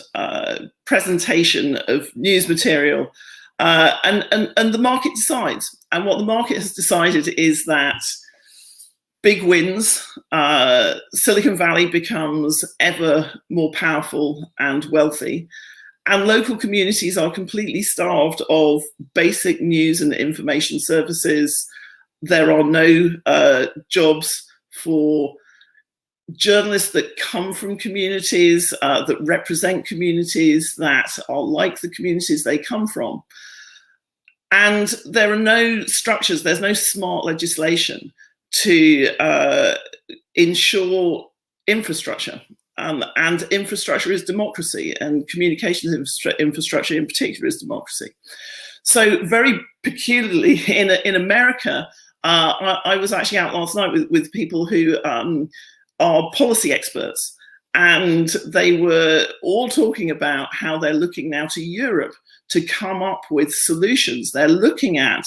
Speaker 7: presentation of news material, and the market decides. And what the market has decided is that big wins, Silicon Valley becomes ever more powerful and wealthy, and local communities are completely starved of basic news and information services. There are no jobs for journalists that come from communities, that represent communities, that are like the communities they come from. And there are no structures, there's no smart legislation to ensure infrastructure. And infrastructure is democracy, and communications infrastructure in particular is democracy. So very peculiarly in America, I was actually out last night with people who are policy experts, and they were all talking about how they're looking now to Europe to come up with solutions. They're looking at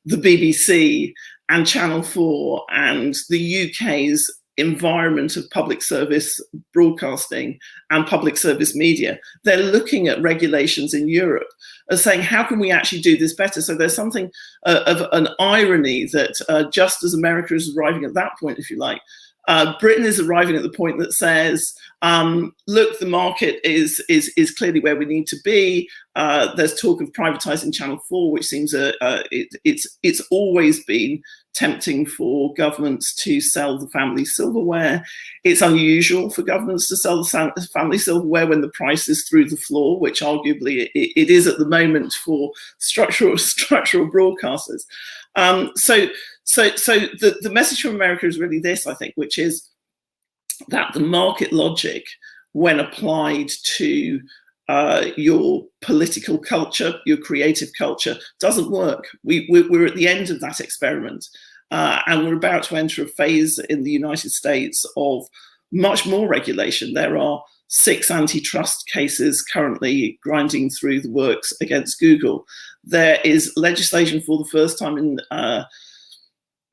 Speaker 7: the BBC and Channel 4 and the UK's environment of public service broadcasting and public service media, they're looking at regulations in Europe as saying, how can we actually do this better? So there's something of an irony that just as America is arriving at that point, if you like, Britain is arriving at the point that says, look, the market is clearly where we need to be. There's talk of privatizing Channel 4, which seems it's always been tempting for governments to sell the family silverware. It's unusual for governments to sell the family silverware when the price is through the floor, which arguably it is at the moment for structural broadcasters. So the message from America is really this, I think, which is that the market logic, when applied to your political culture, your creative culture, doesn't work. We're at the end of that experiment, and we're about to enter a phase in the United States of much more regulation. There are 6 antitrust cases currently grinding through the works against Google. There is legislation for the first time in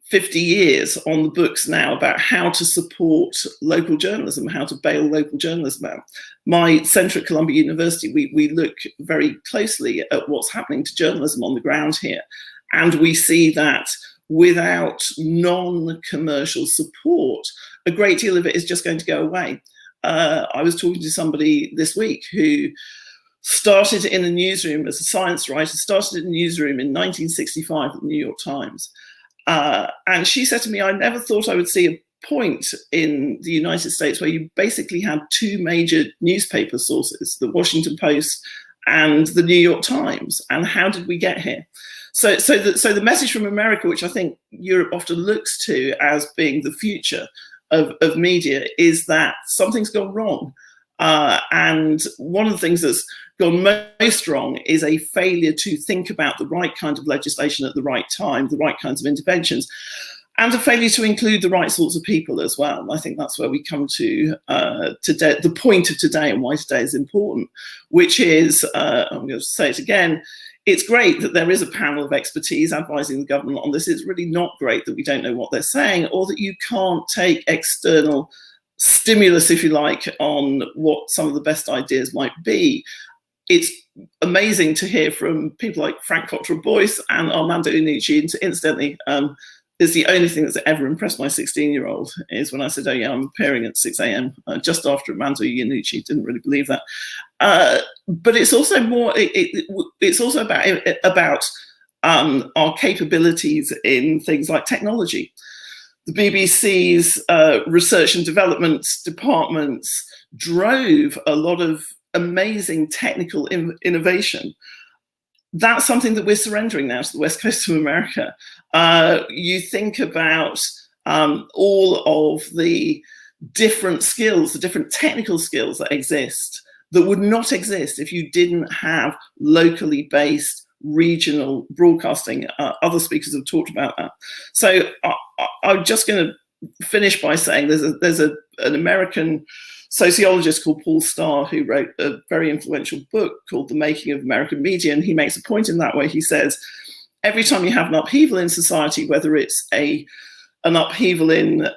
Speaker 7: 50 years on the books now about how to support local journalism, how to bail local journalism out. My centre at Columbia University, we look very closely at what's happening to journalism on the ground here. And we see that without non-commercial support, a great deal of it is just going to go away. I was talking to somebody this week who started in a newsroom as a science writer, started in a newsroom in 1965 at the New York Times. And she said to me, I never thought I would see a point in the United States where you basically had 2 major newspaper sources, the Washington Post and the New York Times. And how did we get here? So the message from America, which I think Europe often looks to as being the future of media, is that something's gone wrong. And one of the things that's gone most wrong is a failure to think about the right kind of legislation at the right time, the right kinds of interventions, and a failure to include the right sorts of people as well. And I think that's where we come to today, the point of today, and why today is important, which is, I'm going to say it again, it's great that there is a panel of expertise advising the government on this. It's really not great that we don't know what they're saying, or that you can't take external stimulus, if you like, on what some of the best ideas might be. It's amazing to hear from people like Frank Cottrell Boyce and Armando Iannucci. Incidentally, is the only thing that's ever impressed my 16-year-old is when I said, oh yeah, I'm appearing at 6 a.m. Just after Armando Iannucci. Didn't really believe that. But it's also more, it's also about our capabilities in things like technology. The BBC's research and development departments drove a lot of amazing technical innovation. That's something that we're surrendering now to the West Coast of America. You think about all of the different skills, the different technical skills that exist that would not exist if you didn't have locally based regional broadcasting. Other speakers have talked about that. So I'm just going to finish by saying there's an American sociologist called Paul Starr who wrote a very influential book called The Making of American Media, and he makes a point in that where he says every time you have an upheaval in society, whether it's an upheaval in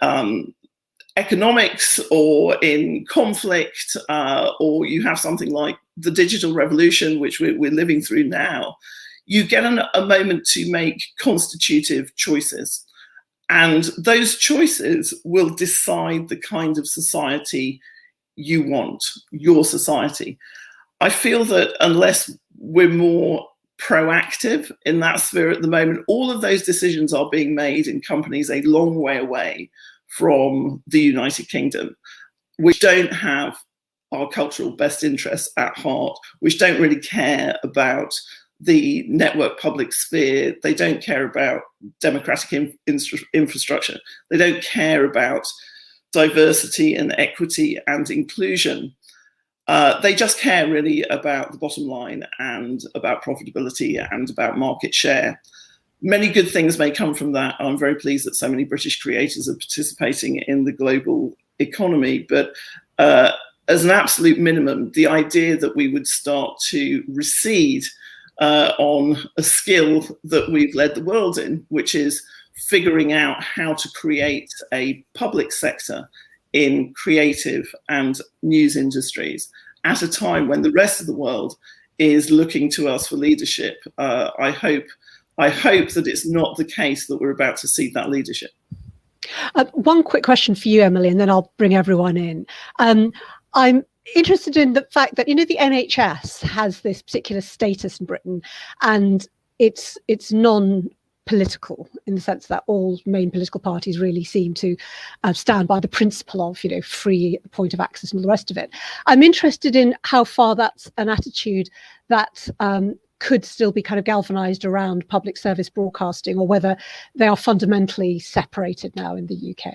Speaker 7: economics or in conflict, or you have something like the digital revolution, which we're living through now, you get a moment to make constitutive choices. And those choices will decide the kind of society you want, your society. I feel that unless we're more proactive in that sphere at the moment, all of those decisions are being made in companies a long way away from the United Kingdom, which don't have our cultural best interests at heart, which don't really care about the network public sphere. They don't care about democratic infrastructure. They don't care about diversity and equity and inclusion. They just care really about the bottom line and about profitability and about market share. Many good things may come from that. I'm very pleased that so many British creators are participating in the global economy. But as an absolute minimum, the idea that we would start to recede on a skill that we've led the world in, which is figuring out how to create a public sector in creative and news industries at a time when the rest of the world is looking to us for leadership. I hope that it's not the case that we're about to see that leadership.
Speaker 2: One quick question for you, Emily, and then I'll bring everyone in. I'm interested in the fact that, you know, the NHS has this particular status in Britain, and it's non-political in the sense that all main political parties really seem to stand by the principle of, you know, free at the point of access and all the rest of it. I'm interested in how far that's an attitude that could still be kind of galvanized around public service broadcasting, or whether they are fundamentally separated now in the UK.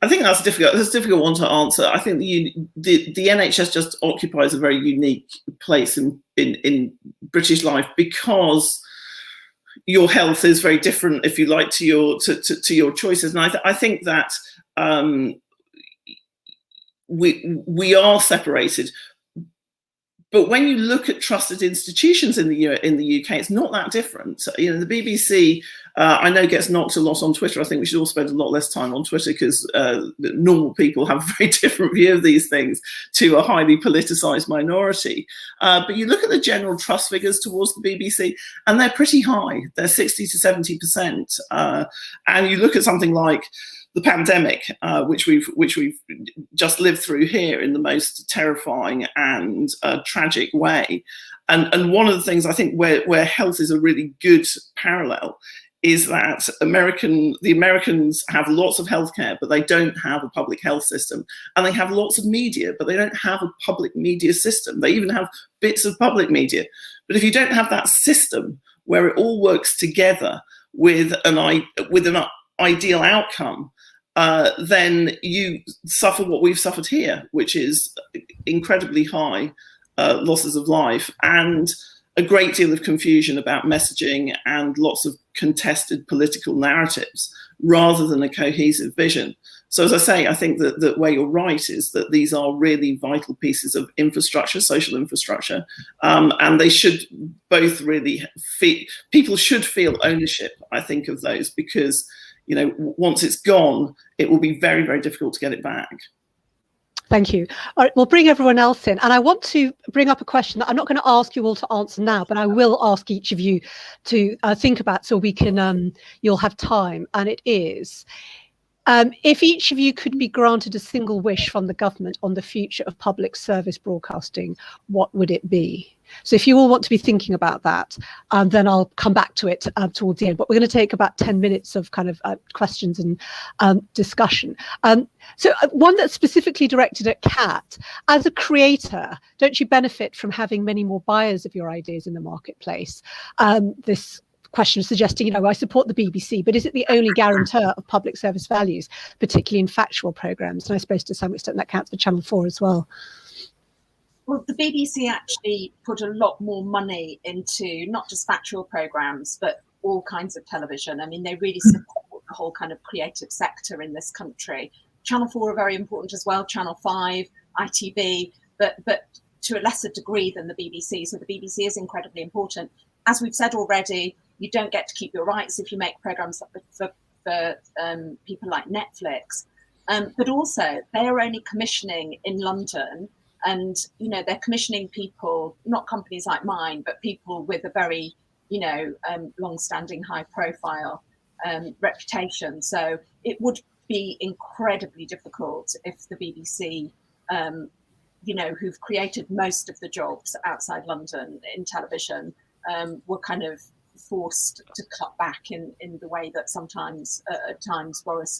Speaker 7: I think that's a difficult one to answer. I think the NHS just occupies a very unique place in British life, because your health is very different, if you like, to your choices. And I think that we are separated. But when you look at trusted institutions in the UK, it's not that different. So, you know, the BBC, I know, gets knocked a lot on Twitter. I think we should all spend a lot less time on Twitter, because normal people have a very different view of these things to a highly politicised minority. But you look at the general trust figures towards the BBC, and they're pretty high. They're 60 to 70%. And you look at something like the pandemic, which we've just lived through here in the most terrifying and tragic way, and one of the things I think where health is a really good parallel is that the Americans have lots of healthcare, but they don't have a public health system, and they have lots of media, but they don't have a public media system. They even have bits of public media, but if you don't have that system where it all works together with an ideal outcome, then you suffer what we've suffered here, which is incredibly high losses of life and a great deal of confusion about messaging and lots of contested political narratives rather than a cohesive vision. So as I say, I think that where you're right is that these are really vital pieces of infrastructure, social infrastructure, and they should both really people should feel ownership, I think, of those, because, you know, once it's gone, it will be very, very difficult to get it back.
Speaker 2: Thank you. All right, we'll bring everyone else in. And I want to bring up a question that I'm not going to ask you all to answer now, but I will ask each of you to think about, so we can, you'll have time. And it is, if each of you could be granted a single wish from the government on the future of public service broadcasting, what would it be? So if you all want to be thinking about that, then I'll come back to it towards the end. But we're going to take about 10 minutes of kind of questions and discussion. So one that's specifically directed at Kat. As a creator, don't you benefit from having many more buyers of your ideas in the marketplace? This question suggesting, you know, I support the BBC, but is it the only guarantor of public service values, particularly in factual programmes? And I suppose to some extent that counts for Channel 4 as well.
Speaker 4: Well, the BBC actually put a lot more money into not just factual programmes, but all kinds of television. I mean, they really support the whole kind of creative sector in this country. Channel 4 are very important as well, Channel 5, ITV, but to a lesser degree than the BBC. So the BBC is incredibly important. As we've said already, you don't get to keep your rights if you make programmes for people like Netflix. But also, they are only commissioning in London. And, you know, they're commissioning people, not companies like mine, but people with a very, you know, long-standing high profile reputation. So it would be incredibly difficult if the BBC, you know, who've created most of the jobs outside London in television, were kind of forced to cut back in the way that sometimes at times Boris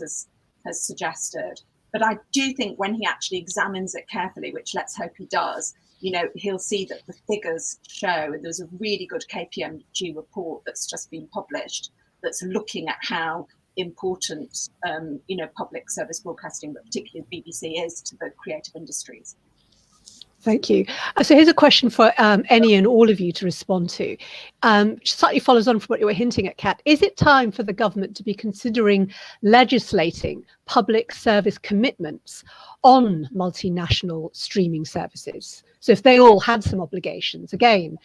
Speaker 4: has suggested. But I do think when he actually examines it carefully, which let's hope he does, you know, he'll see that the figures show, and there's a really good KPMG report that's just been published that's looking at how important, you know, public service broadcasting, but particularly the BBC, is to the creative industries.
Speaker 2: Thank you. So here's a question for any and all of you to respond to. Slightly follows on from what you were hinting at, Kat. Is it time for the government to be considering legislating public service commitments on multinational streaming services? So if they all had some obligations, again,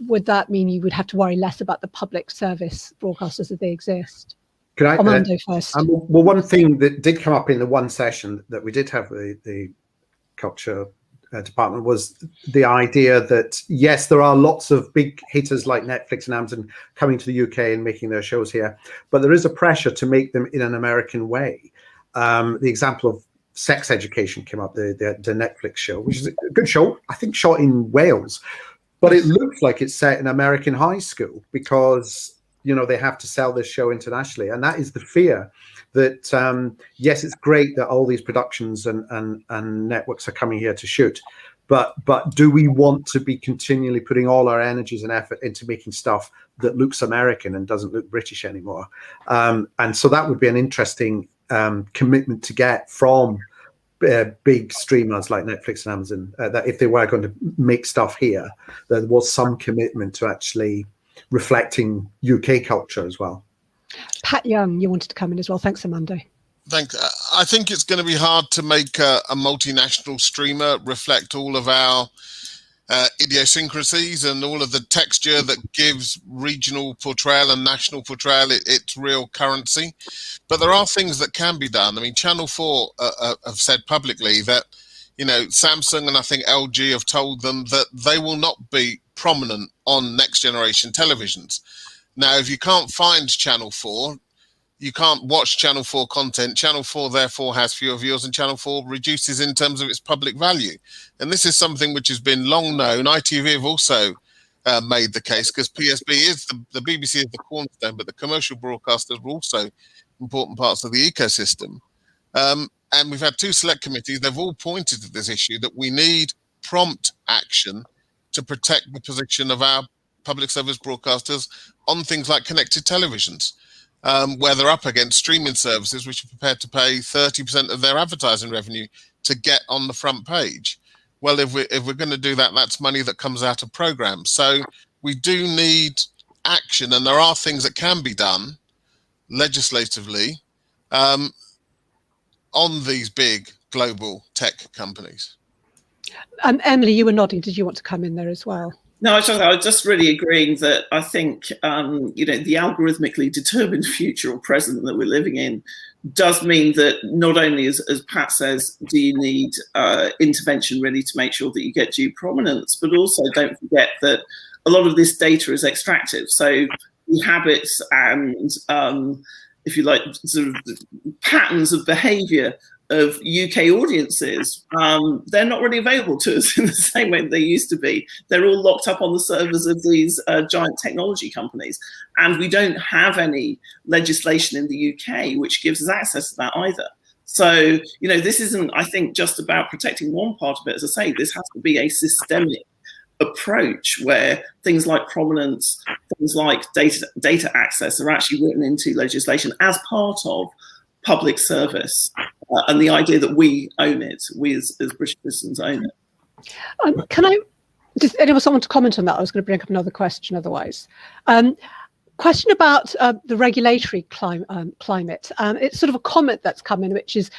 Speaker 2: would that mean you would have to worry less about the public service broadcasters as they exist?
Speaker 6: Could I,
Speaker 2: Armando first.
Speaker 6: well, one thing that did come up in the one session that we did have the culture department was the idea that, yes, there are lots of big hitters like Netflix and Amazon coming to the UK and making their shows here, but there is a pressure to make them in an American way. The example of Sex Education came up, the Netflix show, which is a good show, I think shot in Wales, but it looks like it's set in American high school because, you know, they have to sell this show internationally. And that is the fear that, yes, it's great that all these productions and networks are coming here to shoot, but do we want to be continually putting all our energies and effort into making stuff that looks American and doesn't look British anymore? And so that would be an interesting commitment to get from big streamers like Netflix and Amazon, that if they were going to make stuff here, there was some commitment to actually reflecting UK culture as well.
Speaker 2: Pat Young, you wanted to come in as well. Thanks, Armando.
Speaker 1: Thanks. I think it's going to be hard to make a multinational streamer reflect all of our idiosyncrasies and all of the texture that gives regional portrayal and national portrayal its real currency. But there are things that can be done. I mean, Channel 4 have said publicly that, you know, Samsung and I think LG have told them that they will not be prominent on next generation televisions. Now, if you can't find Channel 4, you can't watch Channel 4 content. Channel 4 therefore has fewer viewers, and Channel 4 reduces in terms of its public value. And this is something which has been long known. ITV have also made the case, because PSB is the BBC is the cornerstone, but the commercial broadcasters are also important parts of the ecosystem. And we've had two select committees. They've all pointed to this issue, that we need prompt action to protect the position of our public service broadcasters on things like connected televisions, where they're up against streaming services which are prepared to pay 30% of their advertising revenue to get on the front page. Well, if we're going to do that, that's money that comes out of programs. So we do need action, and there are things that can be done legislatively on these big global tech companies.
Speaker 2: Emily, you were nodding. Did you want to come in there as well?
Speaker 7: No, I was just really agreeing that I think, you know, the algorithmically determined future or present that we're living in does mean that not only, as Pat says, do you need intervention really to make sure that you get due prominence, but also don't forget that a lot of this data is extractive. So the habits and, if you like, sort of patterns of behaviour of UK audiences, they're not really available to us in the same way that they used to be. They're all locked up on the servers of these giant technology companies. And we don't have any legislation in the UK which gives us access to that either. So, you know, this isn't, I think, just about protecting one part of it. As I say, this has to be a systemic approach where things like prominence, things like data access are actually written into legislation as part of public service, and the idea that we own it, we as British citizens own it.
Speaker 2: Can I, does anyone want to comment on that? I was going to bring up another question otherwise. Question about the regulatory climate. It's sort of a comment that's come in, which is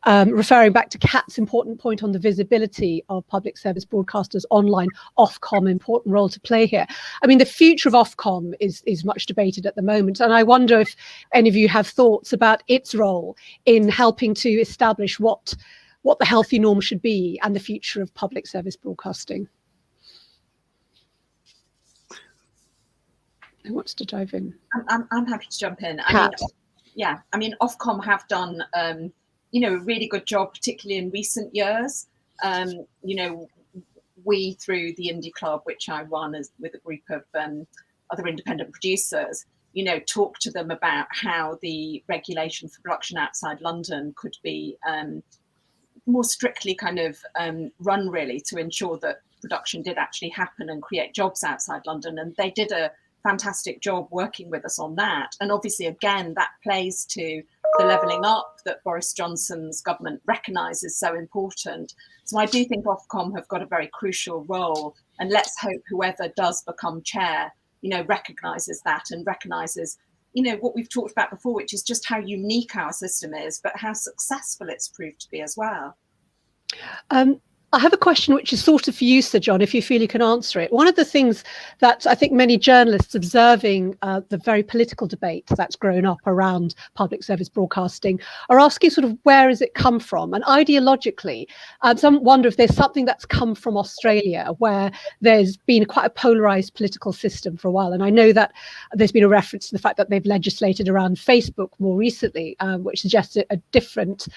Speaker 2: referring back to Kat's important point on the visibility of public service broadcasters online. Ofcom, important role to play here. I mean, the future of Ofcom is much debated at the moment, and I wonder if any of you have thoughts about its role in helping to establish what the healthy norm should be and the future of public service broadcasting. Who wants to dive in?
Speaker 4: I'm happy to jump in.
Speaker 2: Kat.
Speaker 4: I mean, Ofcom have done, you know, a really good job, particularly in recent years. You know, we, through the Indie Club, which I run with a group of other independent producers, you know, talk to them about how the regulation for production outside London could be more strictly kind of run, really, to ensure that production did actually happen and create jobs outside London. And they did a fantastic job working with us on that. And obviously, again, that plays to the levelling up that Boris Johnson's government recognises so important. So I do think Ofcom have got a very crucial role, and let's hope whoever does become chair, you know, recognises that and recognises, you know, what we've talked about before, which is just how unique our system is, but how successful it's proved to be as well.
Speaker 2: I have a question which is sort of for you, Sir John, if you feel you can answer it. One of the things that I think many journalists observing the very political debate that's grown up around public service broadcasting are asking sort of where has it come from? And ideologically, some wonder if there's something that's come from Australia where there's been quite a polarised political system for a while. And I know that there's been a reference to the fact that they've legislated around Facebook more recently, which suggests a different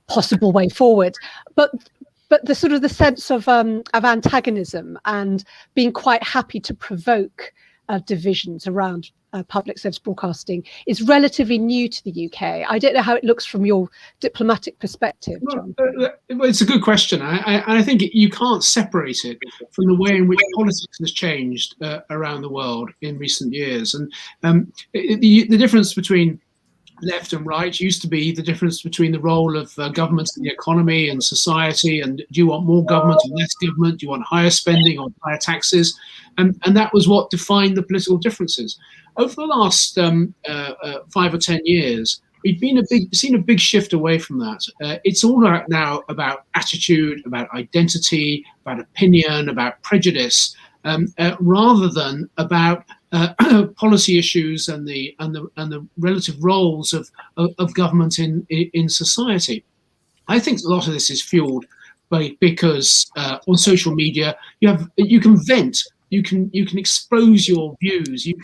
Speaker 2: possible way forward. But the sort of the sense of antagonism and being quite happy to provoke divisions around public service broadcasting is relatively new to the UK. I don't know how it looks from your diplomatic perspective, John.
Speaker 5: Well, it's a good question. I think you can't separate it from the way in which politics has changed around the world in recent years. And the difference between left and right used to be the difference between the role of governments in the economy and society, and do you want more government or less government? Do you want higher spending or higher taxes? And that was what defined the political differences. Over the last 5 or 10 years, we've seen a big shift away from that. It's all now about attitude, about identity, about opinion, about prejudice, rather than about policy issues and the relative roles of government in society. I think a lot of this is fueled because on social media you can vent, you can expose your views, you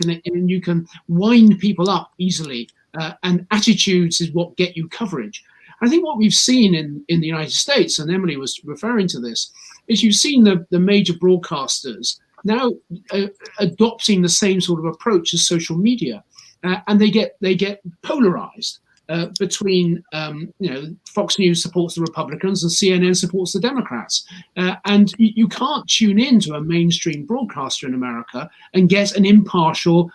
Speaker 5: can wind people up easily, and attitudes is what get you coverage. I think what we've seen in the United States, and Emily was referring to this, is you've seen the major broadcasters now adopting the same sort of approach as social media, and they get polarized between Fox News supports the Republicans and CNN supports the Democrats, and you can't tune into a mainstream broadcaster in America and get an impartial,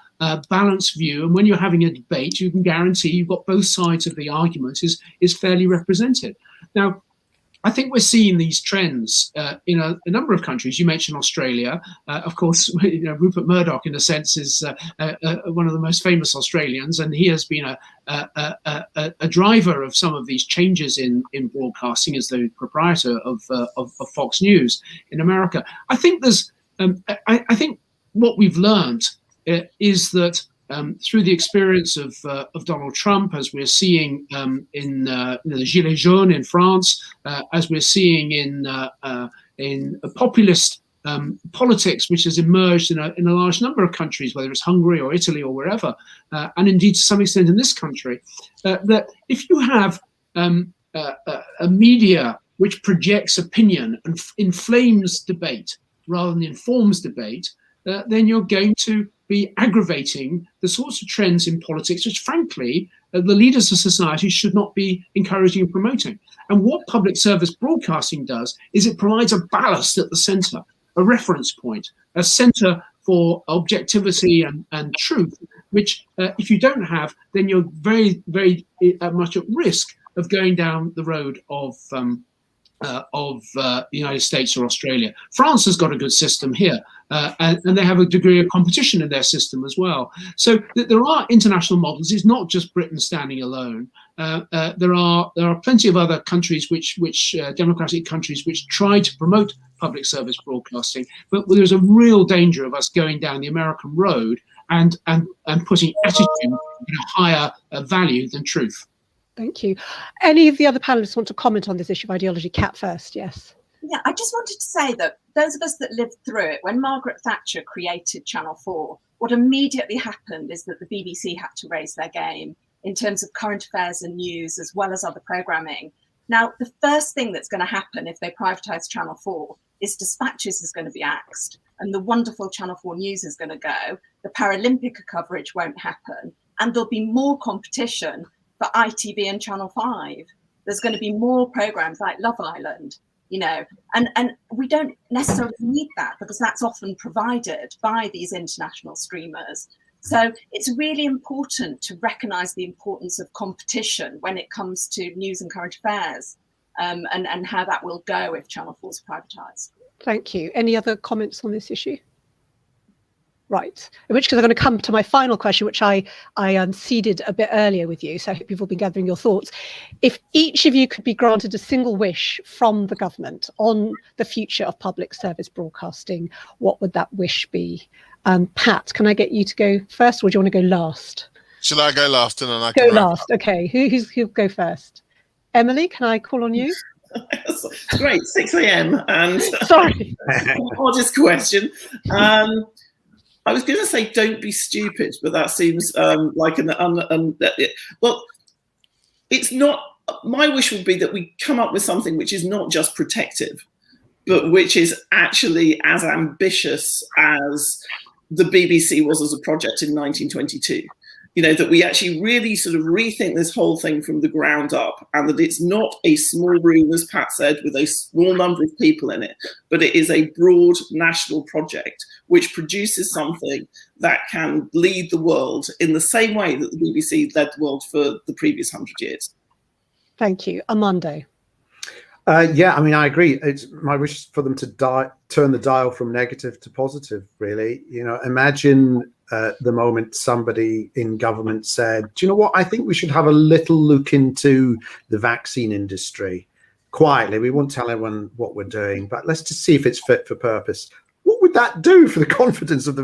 Speaker 5: balanced view. And when you're having a debate, you can guarantee you've got both sides of the argument is fairly represented. Now, I think we're seeing these trends in a number of countries. You mentioned Australia. Of course, Rupert Murdoch, in a sense, is one of the most famous Australians, and he has been a driver of some of these changes in broadcasting as the proprietor of Fox News in America. I think I think what we've learned is that through the experience of Donald Trump, as we're seeing in the Gilets jaunes in France, as we're seeing in populist politics, which has emerged in a large number of countries, whether it's Hungary or Italy or wherever, and indeed to some extent in this country, that if you have a media which projects opinion and inflames debate rather than informs debate, then you're going to be aggravating the sorts of trends in politics which, frankly, the leaders of society should not be encouraging and promoting. And what public service broadcasting does is it provides a ballast at the centre, a reference point, a centre for objectivity and truth, which if you don't have, then you're very, very much at risk of going down the road of the United States or Australia. France has got a good system here, and they have a degree of competition in their system as well. So there are international models. It's not just Britain standing alone. There are plenty of other countries, which democratic countries, which try to promote public service broadcasting. But there's a real danger of us going down the American road and putting attitude in a higher value than truth.
Speaker 2: Thank you. Any of the other panelists want to comment on this issue of ideology? Kat first, yes.
Speaker 4: Yeah, I just wanted to say that those of us that lived through it, when Margaret Thatcher created Channel 4, what immediately happened is that the BBC had to raise their game in terms of current affairs and news, as well as other programming. Now, the first thing that's going to happen if they privatise Channel 4 is Dispatches is going to be axed, and the wonderful Channel 4 News is going to go. The Paralympic coverage won't happen, and there'll be more competition for ITV and Channel 5. There's going to be more programmes like Love Island, and we don't necessarily need that because that's often provided by these international streamers. So it's really important to recognise the importance of competition when it comes to news and current affairs, and how that will go if Channel 4 is privatised.
Speaker 2: Thank you. Any other comments on this issue? Right. In which case I'm going to come to my final question, which I seeded a bit earlier with you. So I hope you've all been gathering your thoughts. If each of you could be granted a single wish from the government on the future of public service broadcasting, what would that wish be? Pat, can I get you to go first, or do you want to go last?
Speaker 1: Shall I go last and then I
Speaker 2: go
Speaker 1: can
Speaker 2: last? Okay. Who'll go first? Emily, can I call on you?
Speaker 7: Great, 6 a.m. and
Speaker 2: Sorry.
Speaker 7: oddest question. I was going to say don't be stupid, but that seems like well, it's not. My wish would be that we come up with something which is not just protective, but which is actually as ambitious as the BBC was as a project in 1922. You know, that we actually really sort of rethink this whole thing from the ground up, and that it's not a small room, as Pat said, with a small number of people in it, but it is a broad national project which produces something that can lead the world in the same way that the BBC led the world for the previous 100 years.
Speaker 2: Thank you. Armando.
Speaker 6: Yeah, I mean, I agree. It's my wish for them to turn the dial from negative to positive, really. You know, imagine the moment somebody in government said, do you know what, I think we should have a little look into the vaccine industry. Quietly, we won't tell everyone what we're doing, but let's just see if it's fit for purpose. What would that do for the confidence of the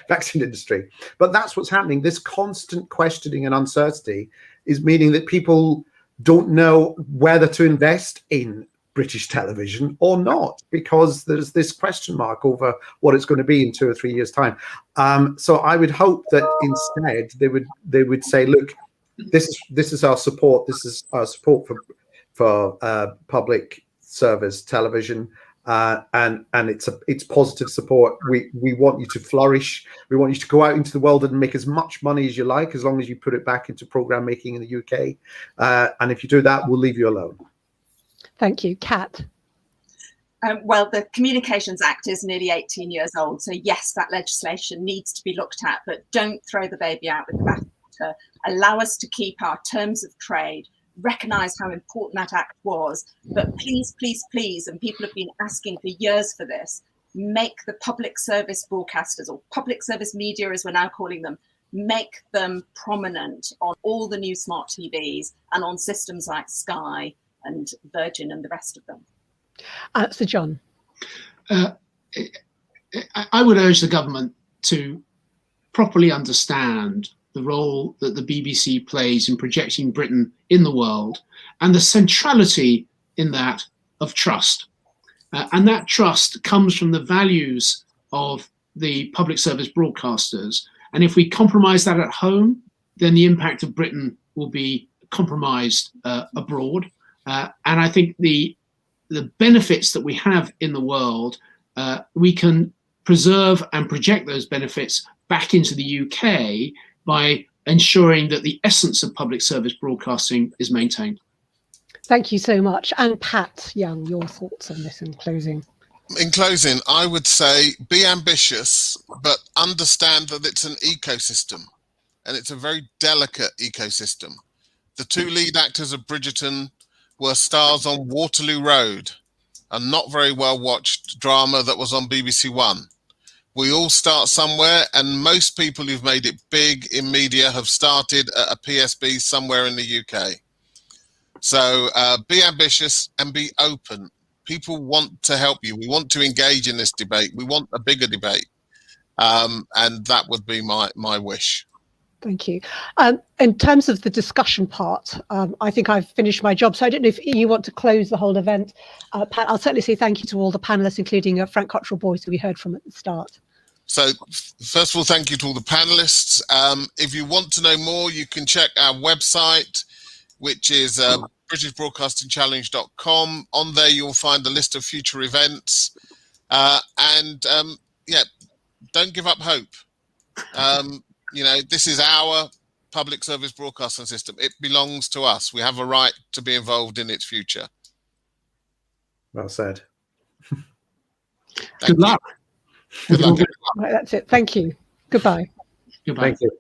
Speaker 6: vaccine industry? But that's what's happening. This constant questioning and uncertainty is meaning that people don't know whether to invest in British television or not, because there's this question mark over what it's going to be in 2 or 3 years' time. So I would hope that instead they would say, look, this is our support. This is our support for public service television, and it's positive support. We want you to flourish. We want you to go out into the world and make as much money as you like, as long as you put it back into program making in the UK. And if you do that, we'll leave you alone.
Speaker 2: Thank you. Kat.
Speaker 4: Well, the Communications Act is nearly 18 years old. So yes, that legislation needs to be looked at, but don't throw the baby out with the bathwater. Allow us to keep our terms of trade, recognise how important that act was, but please, please, please, and people have been asking for years for this, make the public service broadcasters, or public service media as we're now calling them, make them prominent on all the new smart TVs and on systems like Sky and Virgin and the rest of them.
Speaker 2: So John.
Speaker 5: I would urge the government to properly understand the role that the BBC plays in projecting Britain in the world, and the centrality in that of trust. And that trust comes from the values of the public service broadcasters. And if we compromise that at home, then the impact of Britain will be compromised abroad. And I think the benefits that we have in the world, we can preserve and project those benefits back into the UK by ensuring that the essence of public service broadcasting is maintained.
Speaker 2: Thank you so much. And Pat Young, your thoughts on this in closing?
Speaker 1: In closing, I would say be ambitious, but understand that it's an ecosystem, and it's a very delicate ecosystem. The two lead actors of Bridgerton were stars on Waterloo Road, a not very well watched drama that was on BBC One. We all start somewhere, and most people who've made it big in media have started at a PSB somewhere in the UK. So be ambitious and be open. People want to help you. We want to engage in this debate. We want a bigger debate. And that would be my wish.
Speaker 2: Thank you. In terms of the discussion part, I think I've finished my job. So I don't know if you want to close the whole event. Pat, I'll certainly say thank you to all the panelists, including Frank Cottrell-Boyce, who we heard from at the start.
Speaker 1: So first of all, thank you to all the panelists. If you want to know more, you can check our website, which is BritishBroadcastingChallenge.com. On there, you'll find a list of future events. Yeah, don't give up hope. You know, this is our public service broadcasting system. It belongs to us. We have a right to be involved in its future.
Speaker 6: Well said.
Speaker 5: Good luck. Good luck.
Speaker 2: Right, that's it. Thank you. Goodbye.
Speaker 5: Goodbye.
Speaker 6: Thank you.